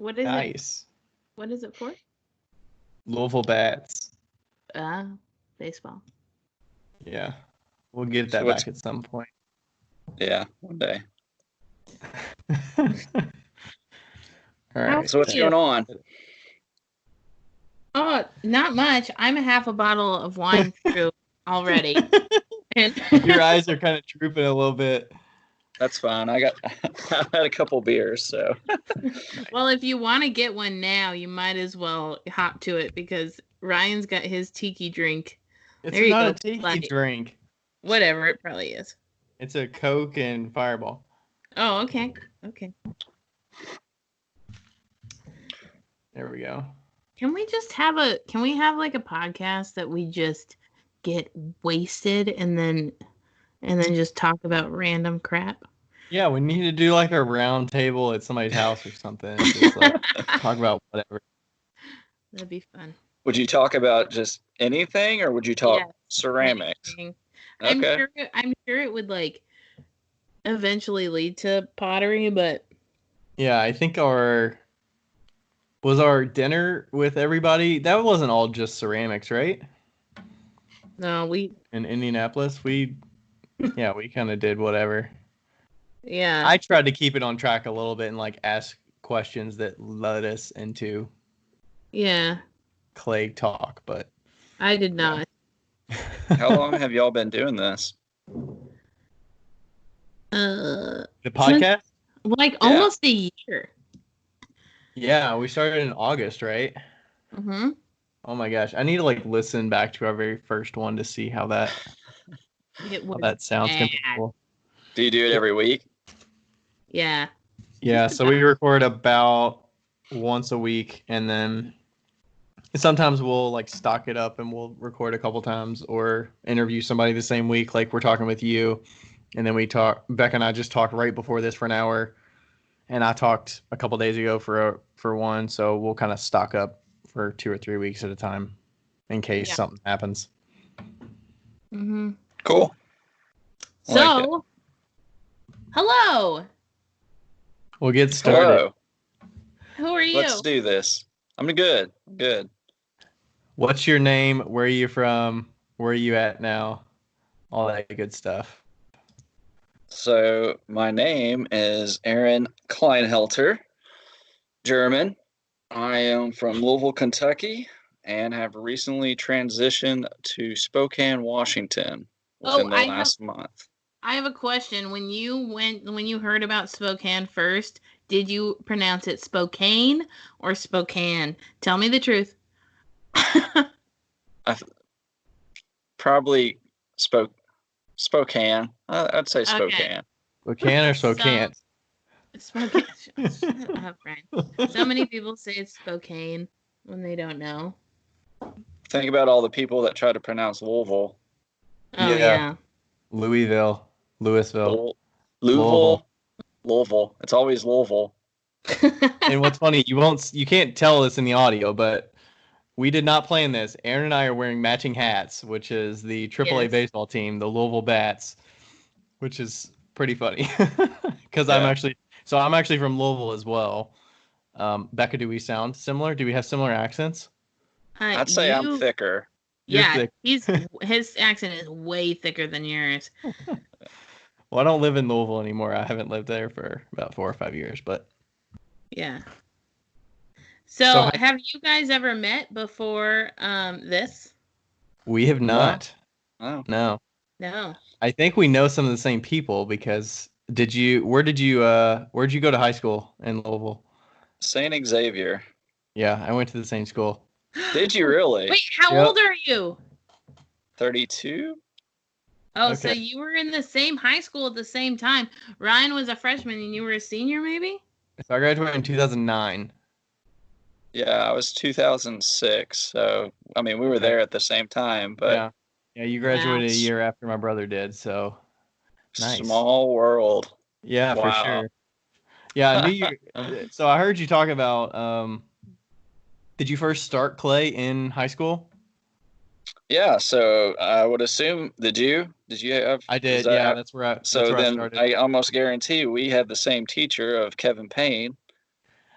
What is it? Nice. What is it for? Louisville Bats. Baseball. Yeah. We'll get that back at some point. Yeah, one day. All right. So what's going on? Oh, not much. I'm a half a bottle of wine through already. And your eyes are kind of drooping a little bit. That's fine. I had a couple beers, so. Well, if you want to get one now, you might as well hop to it because Ryan's got his tiki drink. It's not a tiki drink. Whatever, it probably is. It's a Coke and Fireball. Oh, okay. Okay. There we go. Can we have like a podcast that we just get wasted and then just talk about random crap? Yeah, we need to do like a round table at somebody's house or something. Just like talk about whatever. That'd be fun. Would you talk about just anything, or would you talk ceramics? Anything. Okay. I'm sure it would like eventually lead to pottery, but yeah, I think our dinner with everybody, that wasn't all just ceramics, right? No, in Indianapolis, we kind of did whatever. Yeah. I tried to keep it on track a little bit and like ask questions that led us into clay talk, but I did not. How long have y'all been doing this? The podcast? Almost a year. Yeah, we started in August, right? Mm-hmm. Oh my gosh, I need to like listen back to our very first one to see how that sounds. Cool. Do you do it every week? Yeah. Yeah, so we record about once a week, and then sometimes we'll like stock it up and we'll record a couple times or interview somebody the same week, like we're talking with you. And then Becca and I just talked right before this for an hour, and I talked a couple days ago for one, so we'll kind of stock up for 2 or 3 weeks at a time in case something happens. Mm-hmm. Cool. So, hello. We'll get started. Hello. Who are you? Let's do this. I'm good. Good. What's your name? Where are you from? Where are you at now? All that good stuff. So my name is Aaron Kleinhelter, German. I am from Louisville, Kentucky, and have recently transitioned to Spokane, Washington within the last month. I have a question. When you heard about Spokane first, did you pronounce it Spokane or Spokane? Tell me the truth. Probably Spokane. I'd say Spokane. Okay. Spokane or Spokane? Spokane. Shut up, Brian. So many people say it's Spokane when they don't know. Think about all the people that try to pronounce Louisville. Oh, yeah. Louisville. Louisville. Louisville. It's always Louisville. And what's funny, you can't tell this in the audio, but we did not plan this. Aaron and I are wearing matching hats, which is the AAA baseball team, the Louisville Bats, which is pretty funny because I'm actually from Louisville as well. Becca, do we sound similar? Do we have similar accents? I'd say I'm thicker. Yeah, his accent is way thicker than yours. Well, I don't live in Louisville anymore. I haven't lived there for about 4 or 5 years, but yeah. So have you guys ever met before this? We have not. No. I think we know some of the same people because where'd you go to high school in Louisville? St. Xavier. Yeah, I went to the same school. Did you really? Wait, how old are you? 32. Oh, Okay. So you were in the same high school at the same time. Ryan was a freshman and you were a senior, maybe? So I graduated in 2009. Yeah, I was 2006. So, I mean, we were there at the same time, but yeah, you graduated a year after my brother did. So nice. Small world. Yeah, for sure. Yeah, I knew you. So I heard you talk about. Did you first start clay in high school? Yeah, so I would assume. Did you have? I did. That's where I. So then I almost guarantee we had the same teacher of Kevin Payne.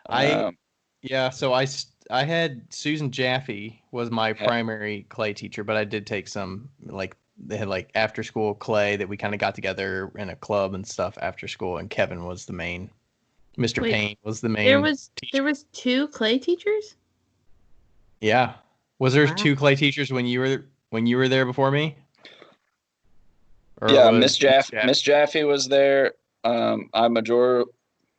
I Yeah, so I had Susan Jaffe was my primary clay teacher, but I did take some, like, they had like after school clay that we kind of got together in a club and stuff after school, and Kevin was the main. Mr. Wait, Payne was the main. There was 2 clay teachers? Yeah. Was there Wow. 2 clay teachers when you were there before me? Or Yeah, was Miss Jaffe was there. I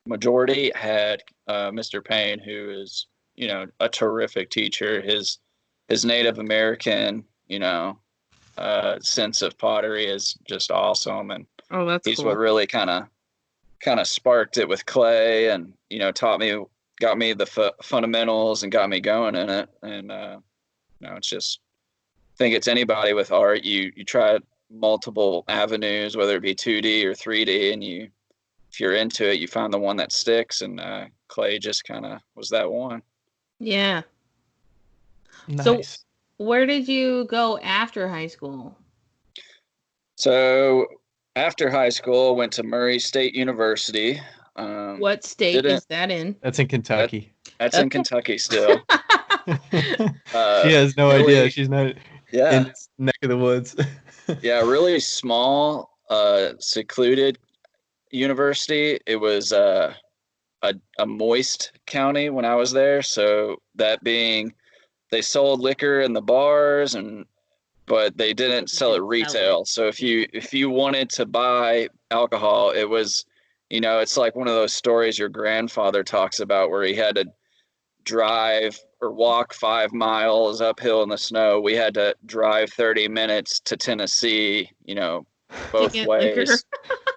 majority had Mr. Payne, who is, you know, a terrific teacher. His Native American, you know, sense of pottery is just awesome, and Oh, that's he's cool. what really kind of sparked it with clay, and, you know, got me the fundamentals and got me going in it. And you know, it's just, I think it's anybody with art. You try multiple avenues, whether it be 2D or 3D, and if you're into it, you find the one that sticks. And clay just kind of was that one. Yeah. Nice. So, where did you go after high school? So after high school, I went to Murray State University. What state is that in? That's in Kentucky. That's in Kentucky still. She has no idea. She's not in this neck of the woods. Yeah, really small, secluded university. It was a moist county when I was there. So that being, they sold liquor in the bars, but they didn't sell it retail. So if you wanted to buy alcohol, it was, you know, it's like one of those stories your grandfather talks about where he had to drive or walk 5 miles uphill in the snow. We had to drive 30 minutes to Tennessee, you know, both ways.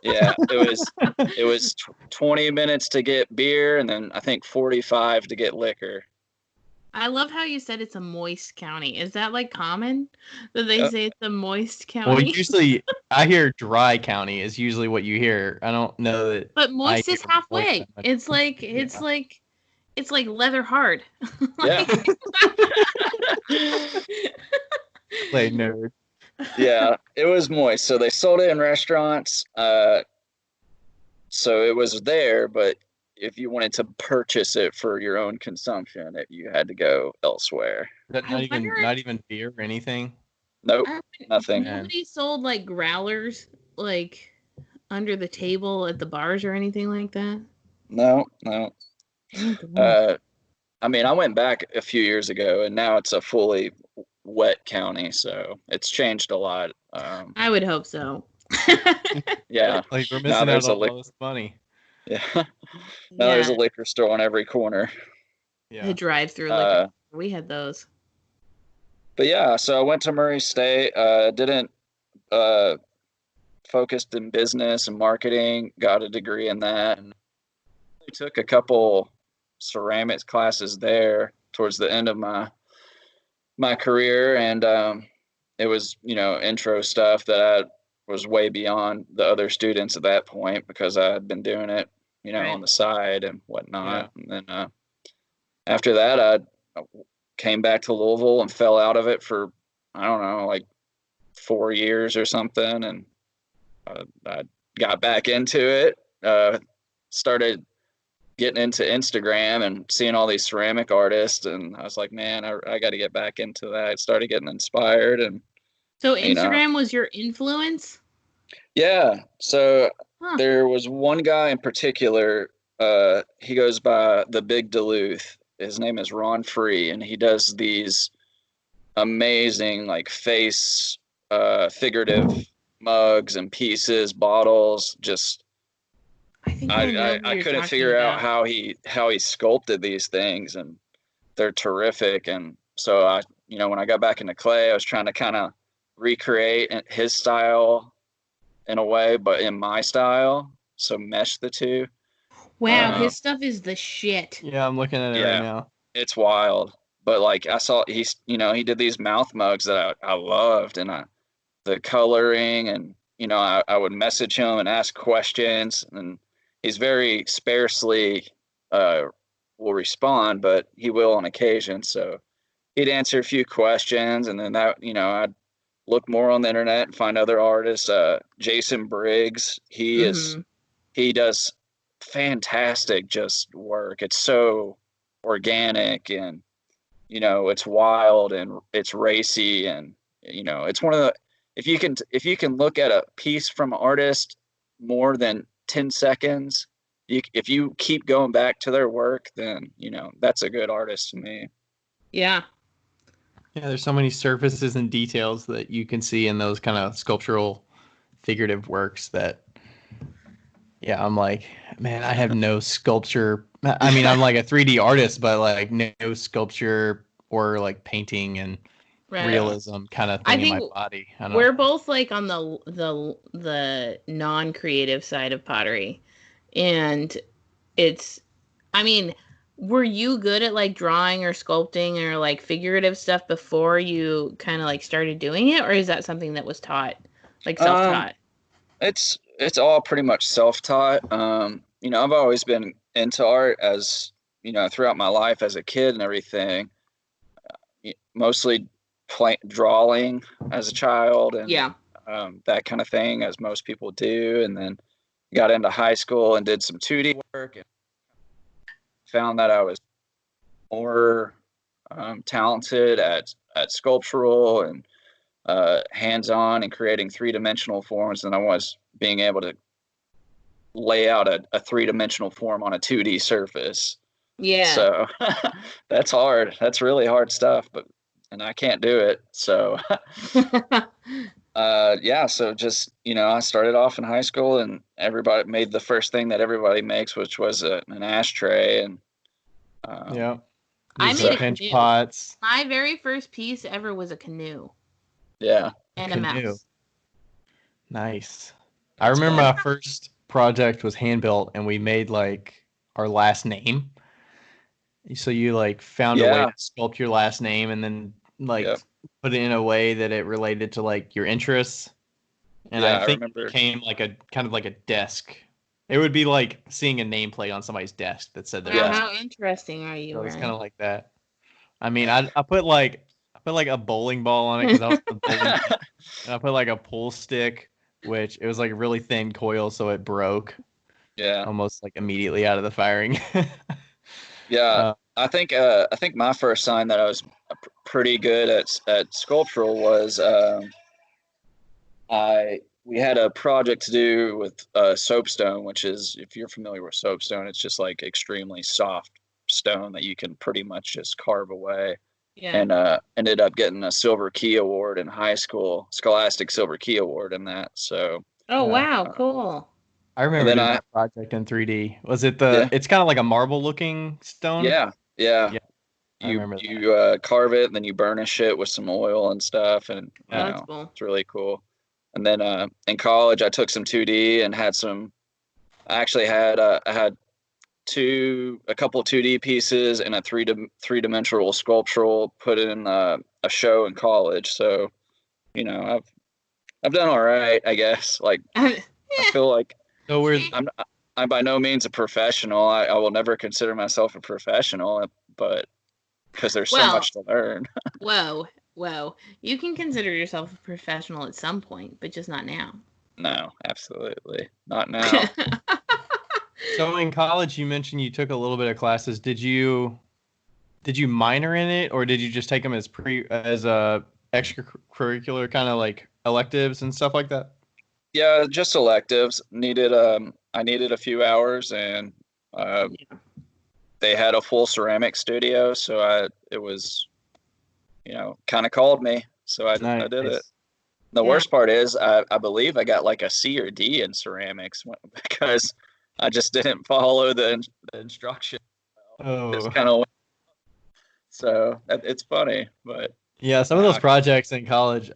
Yeah, it was 20 minutes to get beer, and then I think 45 to get liquor. I love how you said it's a moist county. Is that like common that they say it's a moist county? Well, usually I hear dry county is usually what you hear. I don't know that. But moist is halfway. It's like leather hard. Yeah. Play nerd. Yeah, it was moist. So they sold it in restaurants. So it was there, but if you wanted to purchase it for your own consumption, you had to go elsewhere. Not even beer or anything. Nope, nothing. Nobody sold like growlers like under the table at the bars or anything like that. No. I mean, I went back a few years ago, and now it's a fully wet county, so it's changed a lot. I would hope so. Yeah, like we're missing out on all this money. Yeah. Now there's a liquor store on every corner. Yeah. The drive-through liquor. We had those. But yeah, so I went to Murray State. Didn't focused in business and marketing. Got a degree in that. And I took a couple ceramics classes there towards the end of my career, and it was, you know, intro stuff that I was way beyond the other students at that point because I had been doing it, you know, on the side and whatnot. Yeah. And then after that, I came back to Louisville and fell out of it for, I don't know, like 4 years or something. And I got back into it, started getting into Instagram and seeing all these ceramic artists. And I was like, man, I got to get back into that. I started getting inspired. And so Instagram was your influence? Yeah. So there was one guy in particular. He goes by the Big Duluth. His name is Ron Free, and he does these amazing like face figurative mugs and pieces, bottles. Just I couldn't figure out how he sculpted these things, and they're terrific. And so I, you know, when I got back into clay, I was trying to kind of recreate his style in a way, but in my style. So mesh the two. Wow, his stuff is the shit. Yeah, I'm looking at it right now. It's wild. But like I saw, he did these mouth mugs that I loved, and the coloring, and you know, I would message him and ask questions, and he's very sparsely will respond, but he will on occasion. So he'd answer a few questions, and then that, you know, I'd look more on the internet and find other artists. Jason Briggs, he does fantastic just work. It's so organic, and it's wild and it's racy, and it's one of the, if you can look at a piece from an artist more than 10 seconds, if you keep going back to their work, then that's a good artist to me. Yeah. Yeah, there's so many surfaces and details that you can see in those kind of sculptural figurative works that, yeah, I'm like, man, I have no sculpture. I mean, I'm like a 3D artist, but like no sculpture or like painting and realism kind of thing in my body. I don't we're know. both like on the non-creative side of pottery, and I mean, were you good at like drawing or sculpting or like figurative stuff before you kind of like started doing it, or is that something that was taught, like self-taught? It's all pretty much self-taught. I've always been into art, as throughout my life as a kid and everything. Mostly drawing as a child, and that kind of thing, as most people do. And then got into high school and did some 2D work, and found that I was more talented at sculptural and hands-on and creating three-dimensional forms than I was being able to lay out a three-dimensional form on a 2D surface. Yeah. So that's hard. That's really hard stuff, and I can't do it. So so just, I started off in high school, and everybody made the first thing that everybody makes, which was an ashtray. And I made a pinch canoe. pots. My very first piece ever was a canoe. Yeah. And a mouse. Nice. I remember my first project was hand built, and we made like our last name. So you like found a way to sculpt your last name, and then like put it in a way that it related to like your interests. And I think it became like a kind of like a desk. It would be like seeing a nameplate on somebody's desk that said that. How interesting are you? So it's kind of like that. I mean, I put like a bowling ball on it because I was the bowling team. And I put like a pool stick, which it was like a really thin coil, so it broke. Yeah. Almost like immediately out of the firing. Yeah. I think my first sign that I was pretty good at sculptural was we had a project to do with soapstone, which is, if you're familiar with soapstone, it's just like extremely soft stone that you can pretty much just carve away. Yeah. And ended up getting a Silver Key Award in high school, Scholastic Silver Key Award in that. So. Oh wow, cool. I remember doing that project in 3D. Was it it's kind of like a marble looking stone? Yeah. You carve it, and then you burnish it with some oil and stuff, and that's cool. It's really cool. And then in college, I took some 2D and had some. I actually had I had a couple of 2D pieces and a three-dimensional sculptural put in a show in college. So, I've done all right, I guess. Like I feel like I'm by no means a professional. I will never consider myself a professional, but because there's so much to learn. Whoa. You can consider yourself a professional at some point, but just not now. No, absolutely. Not now. So in college, you mentioned you took a little bit of classes. Did you minor in it, or did you just take them as extracurricular kind of like electives and stuff like that? Yeah, just electives. I needed a few hours, and they had a full ceramic studio, so it was, kind of called me, so I did it. The worst part is I believe I got like a C or D in ceramics because I just didn't follow the instruction. It's kind of, so it's funny, but yeah, some of those projects in college,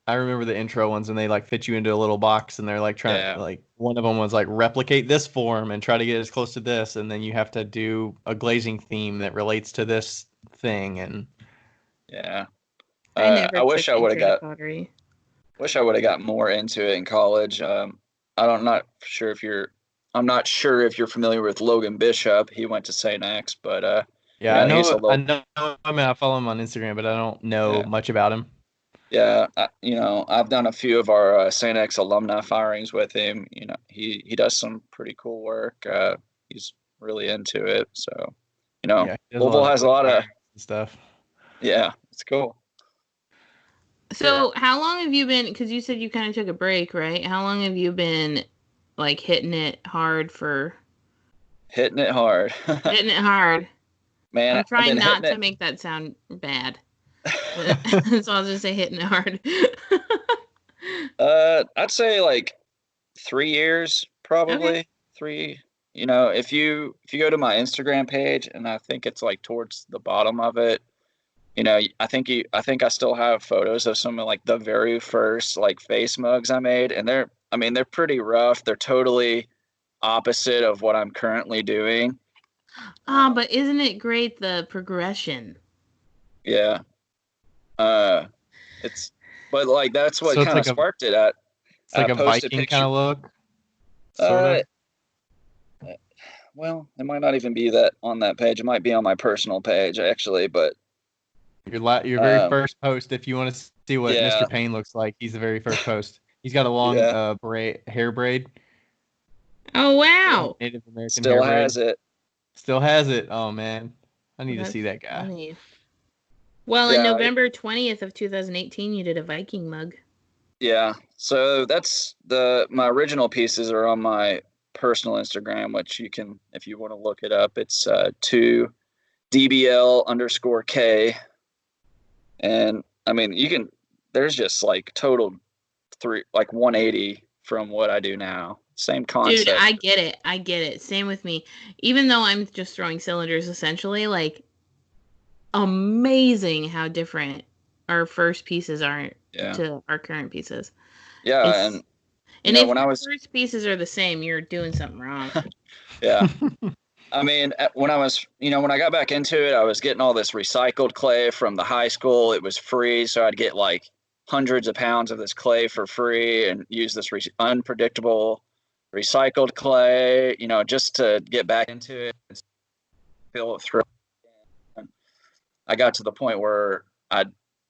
I remember the intro ones, and they like fit you into a little box, and they're like trying to, like, one of them was like replicate this form and try to get as close to this, and then you have to do a glazing theme that relates to this thing. And I wish I would have got more into it in college. I'm not sure if you're familiar with Logan Bishop. He went to St. X, but I know him. I follow him on Instagram, but I don't know much about him. Yeah, I've done a few of our St. X alumni firings with him. He does some pretty cool work. He's really into it. So, Yeah, he does a lot Louisville of has a lot of stuff. yeah, it's cool. So how long have you been, because you said you kind of took a break, right? How long have you been like hitting it hard for Hitting it hard. hitting it hard? Man, I'm I've trying been not hitting to it. make that sound bad. So I'll just say hitting it hard. I'd say like 3 years, Okay. probably. Three. If you go to my Instagram page, and I think it's like towards the bottom of it, I think I still have photos of some of like the very first like face mugs I made, and they're pretty rough. They're totally opposite of what I'm currently doing. But isn't it great, the progression? Yeah. Uh, it's but like that's what So kind of sparked it. At it's I like a posted Viking kind picture. of look, sort Uh, of. well, it might not even be that on that page. It might be on my personal page actually, but Your very first post, if you want to see what yeah, Mr. Payne looks like, he's the very first post. He's got a long yeah, hair braid, Oh wow. Native American hair still braid. has it. Still has it. Oh man, I need to That's see that guy. funny. Well, in Yeah, November 20th of 2018, you did a Viking mug. yeah. So that's my original pieces are on my personal Instagram, which you can, if you want to look it up, it's 2DBL_K. And I mean, there's just like total like 180 from what I do now. Same Dude, concept. I get it. I get it. Same with me. Even though I'm just throwing cylinders essentially, like amazing how different our first pieces are Yeah. to our current pieces. Yeah. It's And, if when I your was, first pieces are the same, you're doing something wrong. yeah. I mean, when I got back into it, I was getting all this recycled clay from the high school. It was free. So I'd get like hundreds of pounds of this clay for free and use this unpredictable recycled clay, just to get back into it and feel it through. I got to the point where I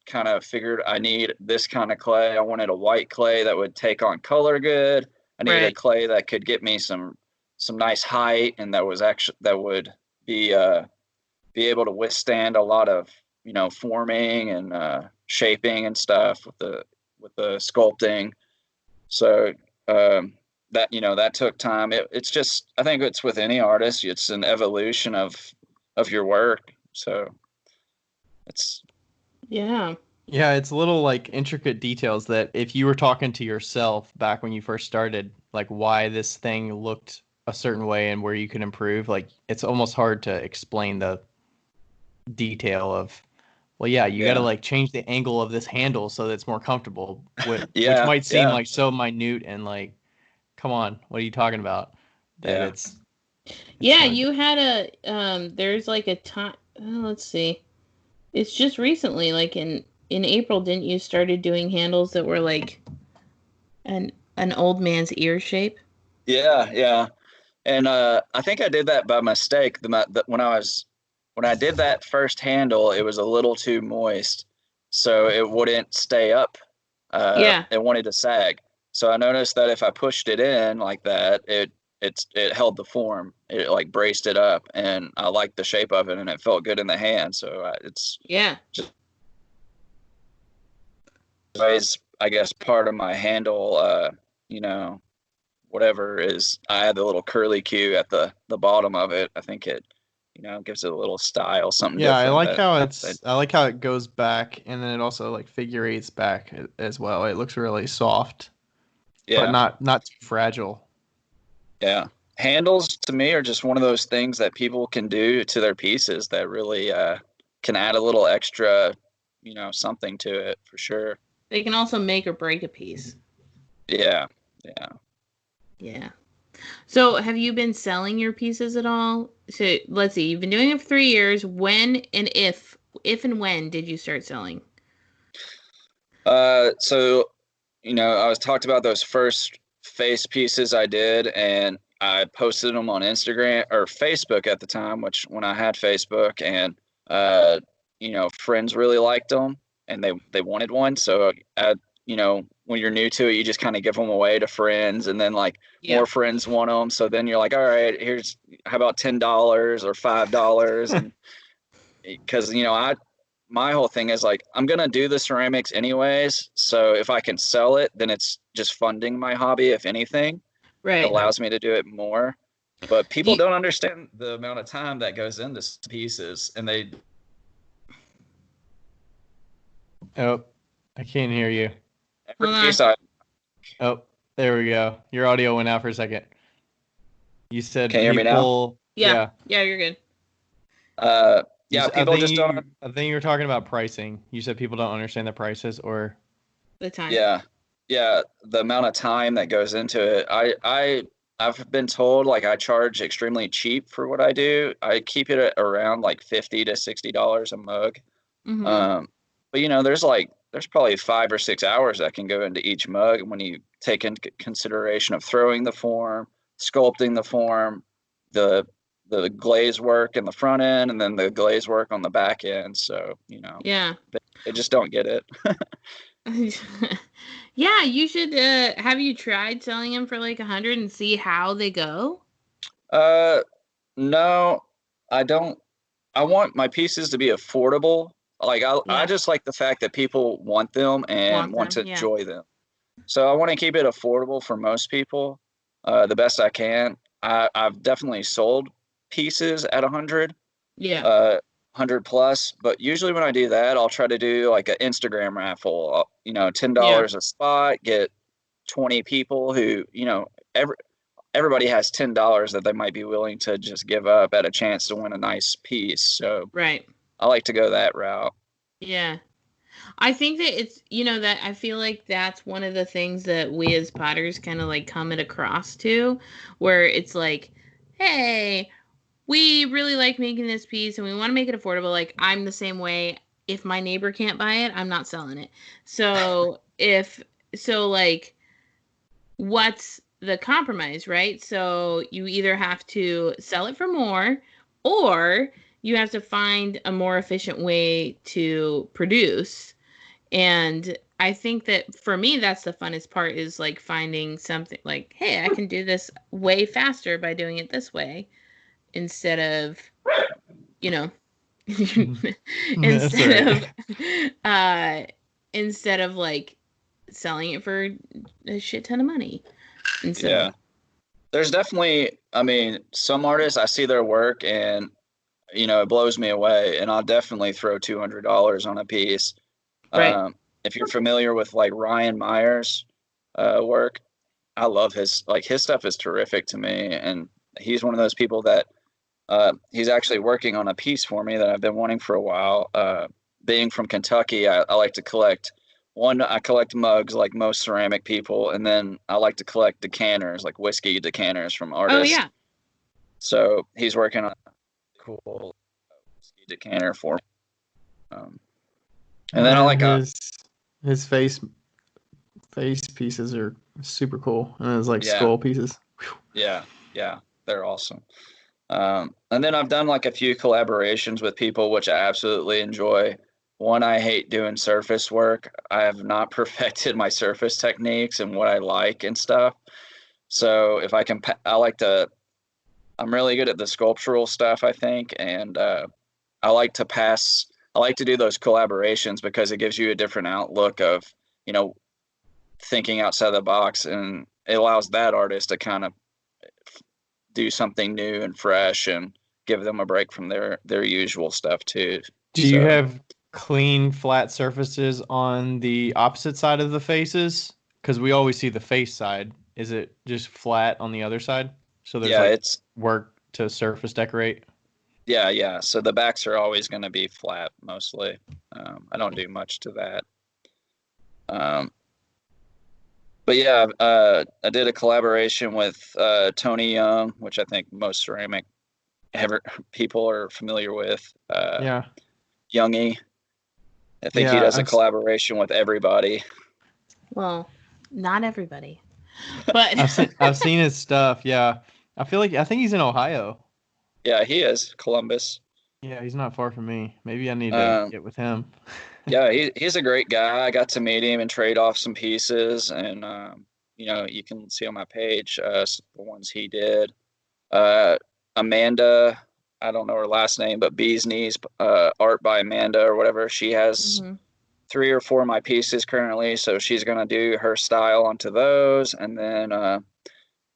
kind of figured I need this kind of clay. I wanted a white clay that would take on color good. I needed a Right. clay that could get me some nice height and that would be able to withstand a lot of forming and shaping and stuff with the sculpting. So that took time. It's just, I think it's with any artist, it's an evolution of your work. So it's Yeah. Yeah, it's little like intricate details that if you were talking to yourself back when you first started, like why this thing looked a certain way and where you could improve, like it's almost hard to explain the detail of, well, yeah, you got to yeah. like change the angle of this handle so that it's more comfortable, which Yeah, might seem yeah, like so minute and like, come on, what are you talking about? That yeah. it's Yeah, really you had there's like a time, let's see. It's just recently, like in April, didn't you started doing handles that were like an old man's ear shape? Yeah, yeah. And I think I did that by mistake. When I did that first handle, it was a little too moist, so it wouldn't stay up. Yeah. It wanted to sag. So I noticed that if I pushed it in like that, it held the form. It like braced it up, and I liked the shape of it, and it felt good in the hand. So it's Yeah. just always, I guess, part of my handle. You know, whatever is, I had the little curly Q at the bottom of it. I think it gives it a little style, something Yeah, I different like how that I like how it goes back and then it also like figurates back as well. It looks really soft, but yeah, not too fragile. yeah. Handles to me are just one of those things that people can do to their pieces that really can add a little extra something to it for sure. They can also make or break a piece. Yeah, yeah. Yeah. So have you been selling your pieces at all? So let's see, you've been doing it for 3 years. When and if and when did you start selling? So I was talked about those first face pieces I did, and I posted them on Instagram or Facebook at the time, which when I had Facebook, and friends really liked them, and they wanted one, so when you're new to it, you just kind of give them away to friends, and then like Yeah. more friends want them. So then you're like, all right, how about $10 or $5? And because, my whole thing is like, I'm going to do the ceramics anyways. So if I can sell it, then it's just funding my hobby. If anything, it Right. allows me to do it more. But people You- don't understand the amount of time that goes into pieces, and they. Oh, I can't hear you. Every Hold on. piece I Oh, there we go. Your audio went out for a second. You said Can you hear me now? people. Yeah, you're good. Yeah, people just don't. I think you were talking about pricing. You said people don't understand the prices, or The time. Yeah, the amount of time that goes into it. I've been told like I charge extremely cheap for what I do. I keep it at around like $50 to $60 a mug. Mm-hmm. But there's probably 5 or 6 hours that can go into each mug when you take into consideration of throwing the form, sculpting the form, the glaze work in the front end, and then the glaze work on the back end. So Yeah. they just don't get it. Yeah, you should. Have you tried selling them for like 100 and see how they go? No, I don't. I want my pieces to be affordable. Like I Yeah. just like the fact that people want them and want to Yeah. enjoy them. So I want to keep it affordable for most people, the best I can. I've definitely sold pieces at 100, Yeah. 100 plus, but usually when I do that, I'll try to do like an Instagram raffle. $10 a spot, get 20 people who, everybody has $10 that they might be willing to just give up at a chance to win a nice piece. So Right. I like to go that route. Yeah. I think that it's, that I feel like that's one of the things that we as potters kind of like come across to, where it's like, hey, we really like making this piece and we want to make it affordable. Like, I'm the same way. If my neighbor can't buy it, I'm not selling it. So like, what's the compromise, right? So you either have to sell it for more, or you have to find a more efficient way to produce. And I think that for me, that's the funnest part, is like finding something like, hey, I can do this way faster by doing it this way, instead of, you know, That's right. instead of like selling it for a shit ton of money. And so, Yeah. There's definitely, some artists, I see their work and, it blows me away, and I'll definitely throw $200 on a piece. right. If you're familiar with like Ryan Meyer's work, I love his stuff is terrific to me, and he's one of those people that he's actually working on a piece for me that I've been wanting for a while. Being from Kentucky, I like to collect. I collect mugs like most ceramic people, and then I like to collect decanters, like whiskey decanters from artists. Oh yeah. So he's working on a cool whiskey decanter for me. And then I like his face pieces are super cool, and it's like skull pieces. Yeah, they're awesome. And then I've done like a few collaborations with people, which I absolutely enjoy. One, I hate doing surface work. I have not perfected my surface techniques and what I like and stuff. So if I can, I'm really good at the sculptural stuff, I think. And I like to do those collaborations because it gives you a different outlook of, thinking outside the box, and it allows that artist to kind of do something new and fresh and give them a break from their usual stuff too. Do you have clean, flat surfaces on the opposite side of the faces? Because we always see the face side. Is it just flat on the other side? So there's it's work to surface decorate? Yeah. So the backs are always going to be flat mostly. I don't do much to that. But yeah, I did a collaboration with Tony Young, which I think most ceramic people are familiar with. Youngie. I think he does a collaboration with everybody. Well, not everybody, but I've seen his stuff. Yeah, I think he's in Ohio. Yeah, he is Columbus. Yeah, he's not far from me. Maybe I need to Um, get with him. yeah, he's a great guy. I got to meet him and trade off some pieces, and you can see on my page the ones he did. Uh, Amanda, I don't know her last name, but Bees Knees, art by Amanda or whatever. She has Hmm. 3 or 4 of my pieces currently, so she's gonna do her style onto those, and then I've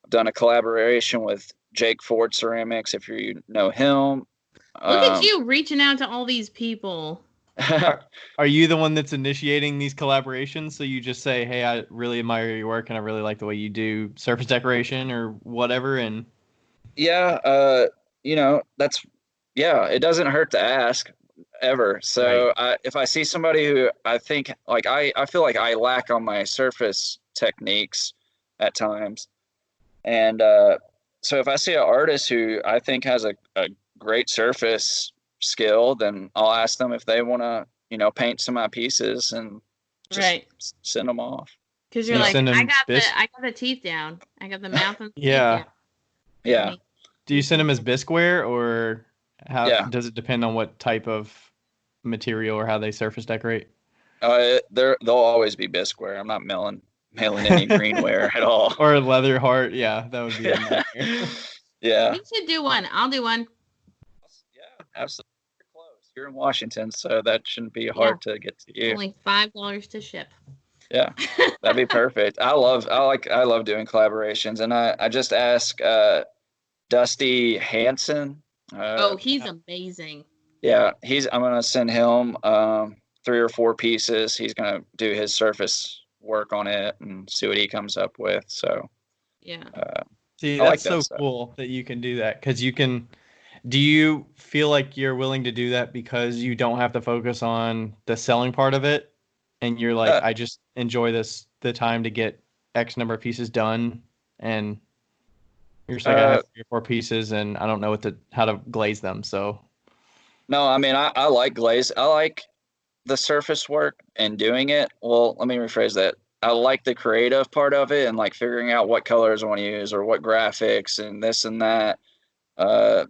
done a collaboration with Jake Ford Ceramics, if you know him. Look at Um, you reaching out to all these people. Are you the one that's initiating these collaborations? So you just say, "Hey, I really admire your work, and I really like the way you do surface decoration or whatever." And yeah, that's yeah. It doesn't hurt to ask ever. right, So if I see somebody who I think like I feel like I lack on my surface techniques at times, and so if I see an artist who I think has a great surface skill, then I'll ask them if they want to, paint some of my pieces and just Right. send them off. Because do you're you like, send him I got the teeth down. I got the mouth and the teeth Yeah. down. Yeah, Do you send them as bisqueware, or how yeah. does it depend on what type of material or how they surface decorate? They'll always be bisqueware. I'm not mailing any greenware at all. Or a leather heart? Yeah, that would be a nightmare. Yeah. We should do one. I'll do one. Yeah, absolutely. You're close. You're in Washington, so that shouldn't be Yeah. hard to get to you. Only $5 to ship. Yeah, that'd be perfect. I love doing collaborations, and I just asked Dusty Hanson. Oh, he's amazing. Yeah, I'm gonna send him 3 or 4 pieces. He's gonna do his surface work on it and see what he comes up with. So Yeah. See, I like that's that so stuff. cool that you can do that because you can. Do you feel like you're willing to do that because you don't have to focus on the selling part of it, and you're like, Uh, I just enjoy the time to get X number of pieces done, and you're just like, I uh, have 3 or 4 pieces, and I don't know how to glaze them, so. no, I mean I like glaze. I like the surface work and doing it. Well, let me rephrase that. I like the creative part of it and like figuring out what colors I want to use or what graphics and this and that. Uh,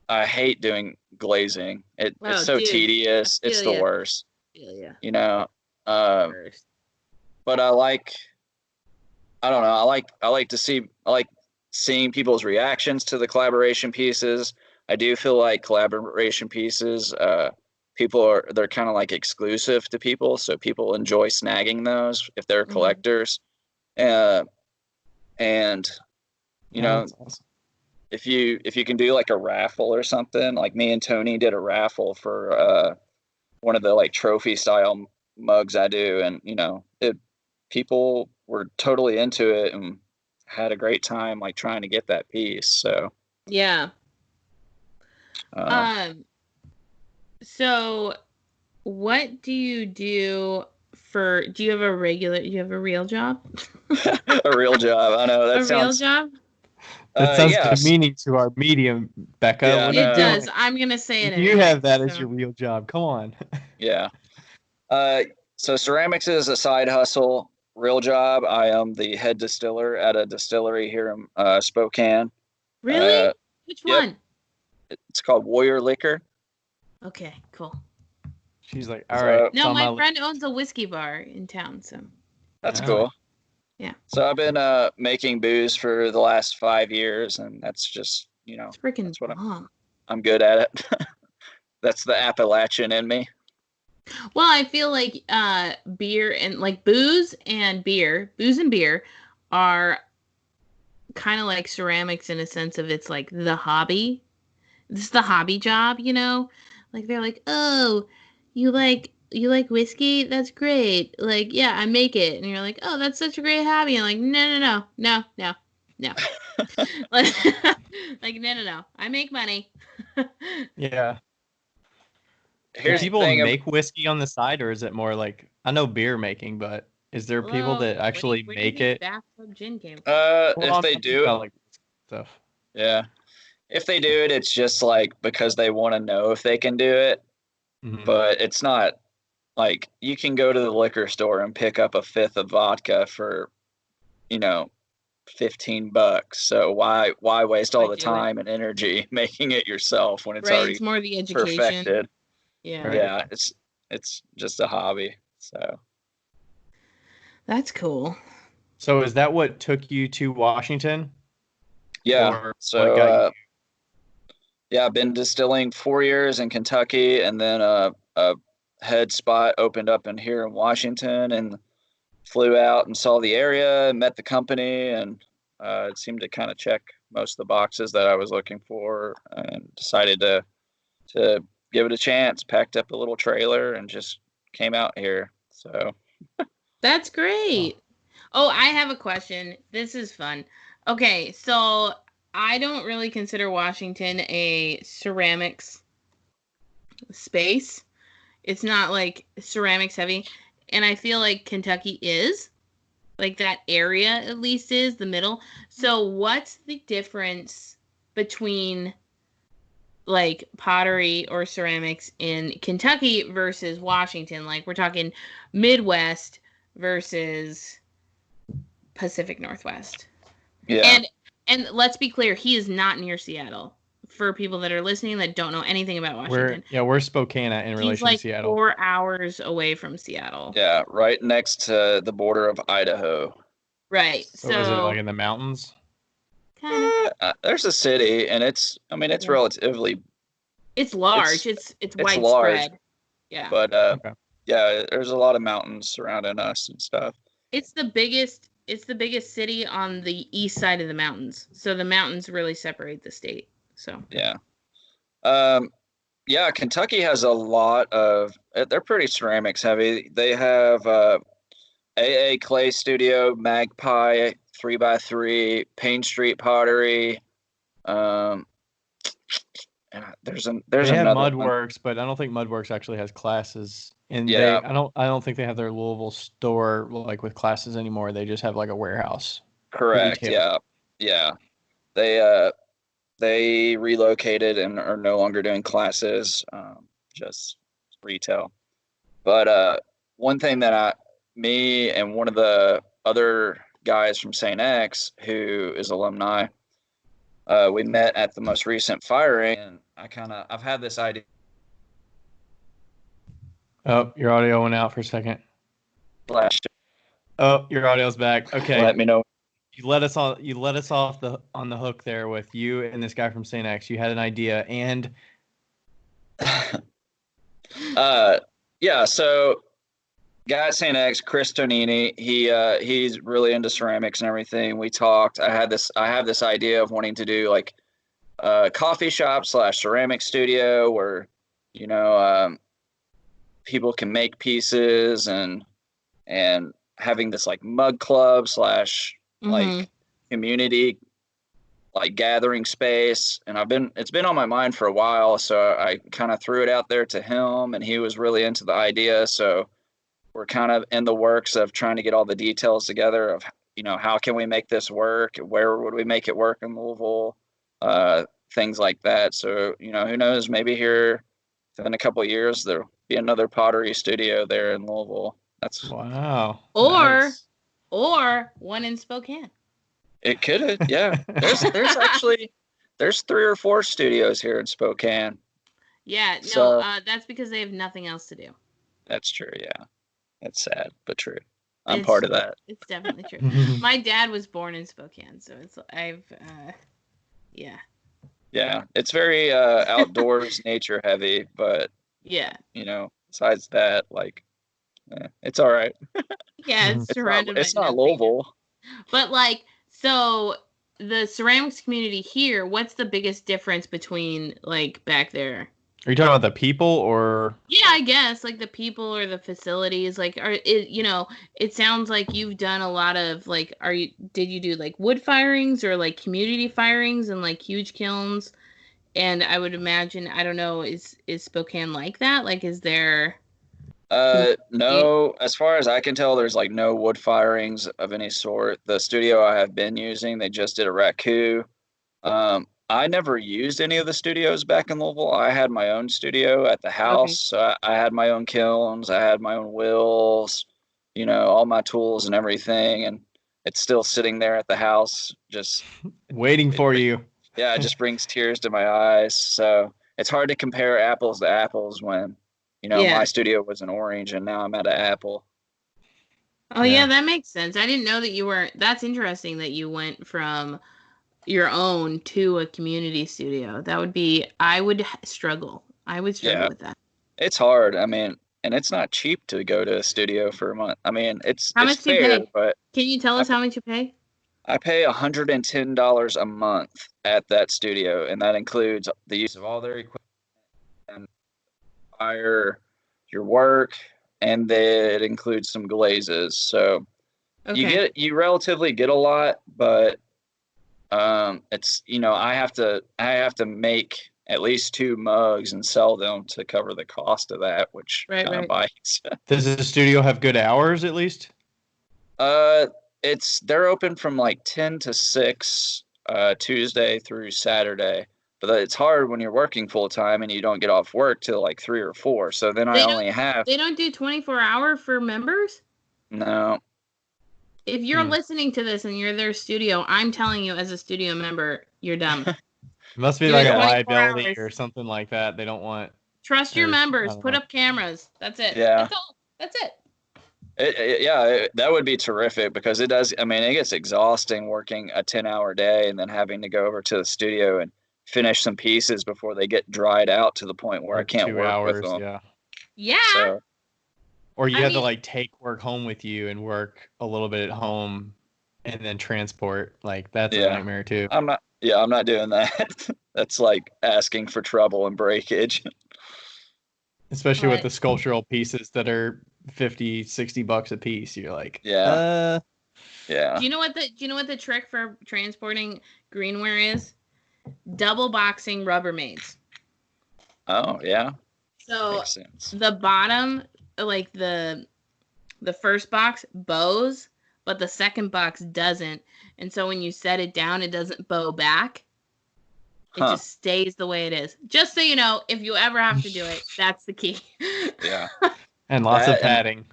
I hate doing glazing. It's Oh, so dude. I tedious. It's feel the ya. worst, Feel ya. you know. Uh, First. but I don't know. I like seeing people's reactions to the collaboration pieces. I do feel like collaboration pieces, they're kind of like exclusive to people, so people enjoy snagging those if they're Mhm. collectors. Uh, and you Yeah, know, that's awesome. if you can do like a raffle or something, like me and Tony did a raffle for one of the like trophy style mugs I do, and people were totally into it and had a great time like trying to get that piece. So Yeah. um, Um. So, what do you do for? Do you have a regular? Do you have a real job? a real job. I know that A real sounds. job? That sounds Yes, demeaning to our medium, Becca. yeah, What are you It no, does. doing? I'm gonna say it You anyway. have that as So. your real job. Come on. yeah. So ceramics is a side hustle. Real job. I am the head distiller at a distillery here in Spokane. Really? Uh, Which yep, one? it's called Warrior Liquor. Okay, cool. She's like, all right, So it's No, on my my list. friend owns a whiskey bar in town, so that's Oh. cool. yeah. So I've been making booze for the last 5 years, and that's just It's freaking that's what bomb. I'm good at it. That's the Appalachian in me. Well, I feel like beer and like booze and beer are kind of like ceramics in a sense of it's like the hobby. This is the hobby job, you know? Like they're like, "Oh, you like whiskey? That's great. Like, yeah, I make it." And you're like, "Oh, that's such a great hobby." And like, "No, no, no. No, no. No." like, like, "No, no, no. I make money." Yeah. Do Here's the people thing. make whiskey on the side, or is it more like I know beer making, but is there people Hello. that actually Where do you make think it? bathtub gin came from? Well, If I'm they talking do, about like stuff. yeah, if they do it, it's just like because they want to know if they can do it. Hmm. But it's not like you can go to the liquor store and pick up a fifth of vodka for, you know, $15. So why waste all Why the do it? time and energy making it yourself when it's Right. already It's more the education. perfected? Yeah. Right. Yeah, it's just a hobby. So That's cool. So is that what took you to Washington? yeah, Or so what got you? yeah, I've been distilling 4 years in Kentucky, and then a head spot opened up in here in Washington, and flew out and saw the area and met the company, and it seemed to kind of check most of the boxes that I was looking for, and decided to give it a chance. Packed up a little trailer and just came out here. So That's great. Oh, I have a question. This is fun. Okay, so I don't really consider Washington a ceramics space. It's not like ceramics heavy. And I feel like Kentucky is. Like that area at least is the middle. So what's the difference between like pottery or ceramics in Kentucky versus Washington? Like we're talking Midwest versus Pacific Northwest. yeah, And let's be clear, he is not near Seattle. For people that are listening that don't know anything about Washington, We're Spokane in he's relation like to Seattle. 4 hours away from Seattle. yeah, right next to the border of Idaho. Right. So is it like in the mountains? kind of. There's a city, and it's Yeah. relatively It's large. It's large, widespread. Yeah. but Okay. yeah, there's a lot of mountains surrounding us and stuff. It's the biggest city on the east side of the mountains. So the mountains really separate the state. So Yeah. Yeah, Kentucky has a lot of, they're pretty ceramics heavy. They have AA Clay Studio, Magpie, 3x3, Payne Street Pottery. Um, and there's They have another one. Mudworks, but I don't think Mudworks actually has classes. And Yeah. I don't think they have their Louisville store like with classes anymore. They just have like a warehouse. Correct. Retail. Yeah. They relocated and are no longer doing classes, just retail. But one thing that me and one of the other guys from St. X, who is alumni, we met at the most recent firing, and I've had this idea. Oh, your audio went out for a second. Last Oh, your audio's back. Okay. Let me know. You let us off on the hook there with you and this guy from St. X. You had an idea and Yeah, so guy at St. X, Chris Tonini, he's really into ceramics and everything. We talked. I have this idea of wanting to do like a coffee shop / ceramic studio where, people can make pieces, and having this like mug club / like community like gathering space. And it's been on my mind for a while, so I kind of threw it out there to him, and he was really into the idea. So we're kind of in the works of trying to get all the details together of, how can we make this work? Where would we make it work in Louisville? Things like that. So, who knows, maybe here within a couple of years, there'll be another pottery studio there in Louisville. That's wow. Or Nice. or one in Spokane. It could, yeah. There's actually 3 or 4 studios here in Spokane. Yeah, no, So- that's because they have nothing else to do. That's true, yeah. That's sad, but true. I'm It's- part of that. It's definitely true. My dad was born in Spokane, so yeah. Yeah, it's very outdoors, nature heavy, but Yeah. besides that, like, it's all right. Yeah, it's surrounded It's by not nothing. Louisville. But like, so the ceramics community here, what's the biggest difference between like back there? Are you talking about the people or? Yeah, I guess like the people or the facilities. Like, it sounds like you've done a lot of like. Did you do like wood firings or like community firings and like huge kilns? And I would imagine, I don't know, is Spokane like that? Like, is there? No, as far as I can tell, there's like no wood firings of any sort. The studio I have been using, they just did a raku. I never used any of the studios back in Louisville. I had my own studio at the house. Okay. I had my own kilns. I had my own wheels, all my tools and everything. And it's still sitting there at the house, just waiting for you. Yeah, it just brings tears to my eyes. So it's hard to compare apples to apples when, Yeah. my studio was an orange and now I'm at an apple. Oh yeah, that makes sense. I didn't know that you were. That's interesting that you went from your own to a community studio. That would be. I would struggle. I would struggle with that. It's hard. I mean, and it's not cheap to go to a studio for a month. I mean, how it's much do you fair, pay? but Can you tell us how much you pay? I pay $110 a month at that studio, and that includes the use of all their equipment and fire, your work, and then it includes some glazes. So you relatively get a lot, but it's I have to make at least 2 mugs and sell them to cover the cost of that, which kind of bites. Does the studio have good hours at least? They're open from like 10 to 6 Tuesday through Saturday, but it's hard when you're working full time and you don't get off work till like 3 or 4. So then they don't do 24-hour for members? No. If you're listening to this and you're their studio, I'm telling you as a studio member, you're dumb. It must be like a liability or something like that. They don't want. Trust your members. Put up cameras. That's it. Yeah. That's all. That's it. That would be terrific because it does. I mean, it gets exhausting working a 10-hour day and then having to go over to the studio and finish some pieces before they get dried out to the point where I can't work with them. Yeah. Yeah. So, or you have to like take work home with you and work a little bit at home and then transport. Like that's a nightmare too. I'm not doing that. That's like asking for trouble and breakage. Especially with the sculptural pieces that are $50-$60 a piece. You're like, yeah. Do you know what the trick for transporting greenware is? Double boxing Rubbermaids. Oh yeah. So the bottom, like the first box bows, but the second box doesn't. And so when you set it down, it doesn't bow back. It just stays the way it is. Just so you know, if you ever have to do it, that's the key. Yeah. And lots of padding.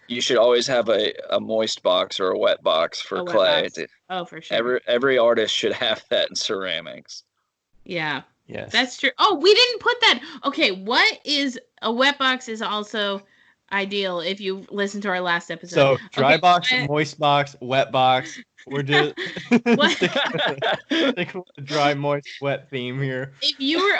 You should always have a moist box or a wet box for clay. Oh, for sure. Every artist should have that in ceramics. Yeah. Yes. That's true. Oh, we didn't put that. Okay, what is a wet box is also ideal if you listen to our last episode. So dry box, moist box, wet box. We're just stick with the dry, moist, wet theme here. If you were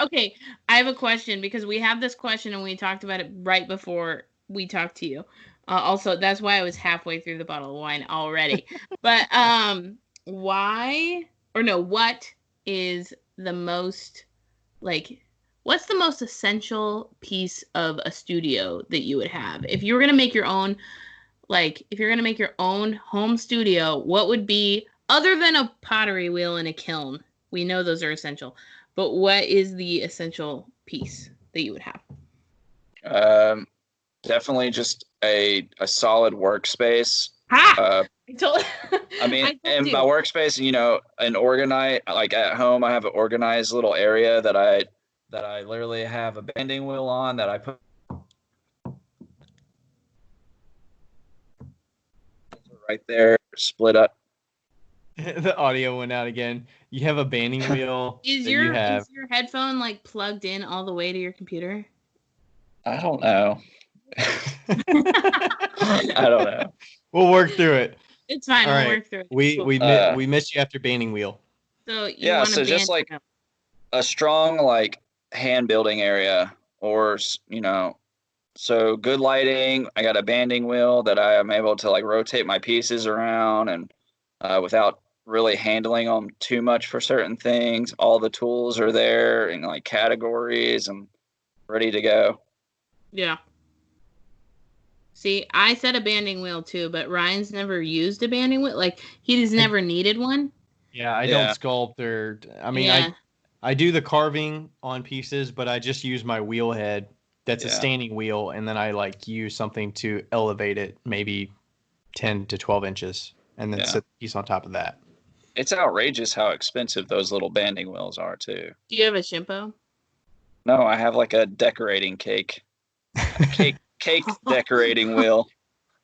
I have a question because we have this question and we talked about it right before we talked to you. Also, that's why I was halfway through the bottle of wine already. But what is the most what's the most essential piece of a studio that you would have if you were gonna make your own? If you're going to make your own home studio, what would be, other than a pottery wheel and a kiln? We know those are essential. But what is the essential piece that you would have? Definitely just a solid workspace. I mean, in my workspace, an organized, like at home, I have an organized little area that I literally have a bending wheel on that I put right there, split up. The audio went out again. You have a banding wheel. Is your headphone plugged in all the way to your computer? I don't know. I don't know. We'll work through it. It's fine. We'll work through it. We missed you after banding wheel. So so just a strong hand building area, or so good lighting. I got a banding wheel that I am able to rotate my pieces around and without really handling them too much for certain things. All the tools are there in categories and ready to go. Yeah. See, I said a banding wheel too, but Ryan's never used a banding wheel. He's never needed one. Yeah, I don't sculpt or. I mean, I do the carving on pieces, but I just use my wheel head. That's a standing wheel, and then I use something to elevate it, maybe 10 to 12 inches, and then set the piece on top of that. It's outrageous how expensive those little banding wheels are too. Do you have a Shimpo? No, I have a decorating cake decorating wheel.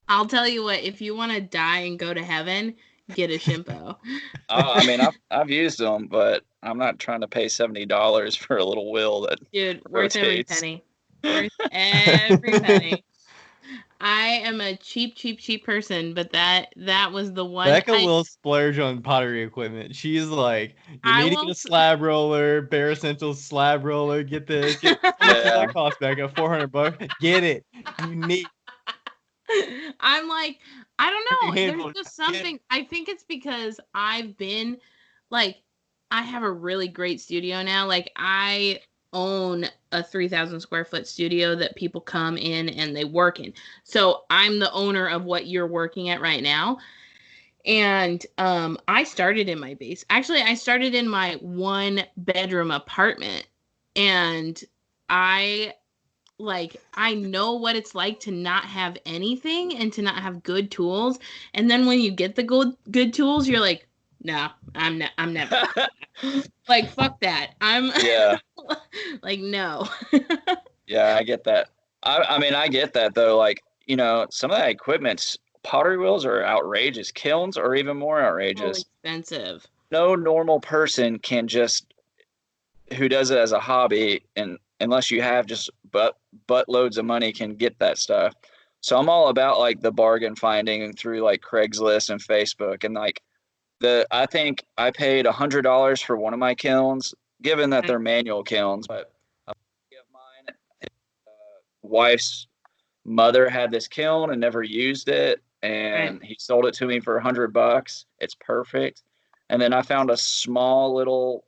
I'll tell you what, if you want to die and go to heaven, get a Shimpo. I mean, I've used them, but I'm not trying to pay $70 for a little wheel that Dude, worth every rotates. penny. Worth every penny. I am a cheap person, but that was the one. Becca will splurge on pottery equipment. She's like, you need to get a slab roller, Bare Essentials slab roller. Get this. How much does that cost, Becca? $400. Get it. You need. I'm like, I don't know. There's just something. I think it's because I've been like, I have a really great studio now. Like, I own a 3,000 square foot studio that people come in and they work in. So I'm the owner of what you're working at right now. And I started in my base. Actually, I started in my 1-bedroom apartment. And I know what it's like to not have anything and to not have good tools. And then when you get the good tools, you're like, no, I'm never. Like, fuck that. Yeah. Like, no. Yeah, I get that. I mean, I get that though. Like, you know, some of that equipment's pottery wheels are outrageous. Kilns are even more outrageous. Expensive. No normal person can just who does it as a hobby, and unless you have just buttloads of money, can get that stuff. So I'm all about like the bargain finding through like Craigslist and Facebook, and like I think I paid $100 for one of my kilns, given that they're manual kilns, but mine, wife's mother had this kiln and never used it, and he sold it to me for $100. It's perfect. And then I found a small little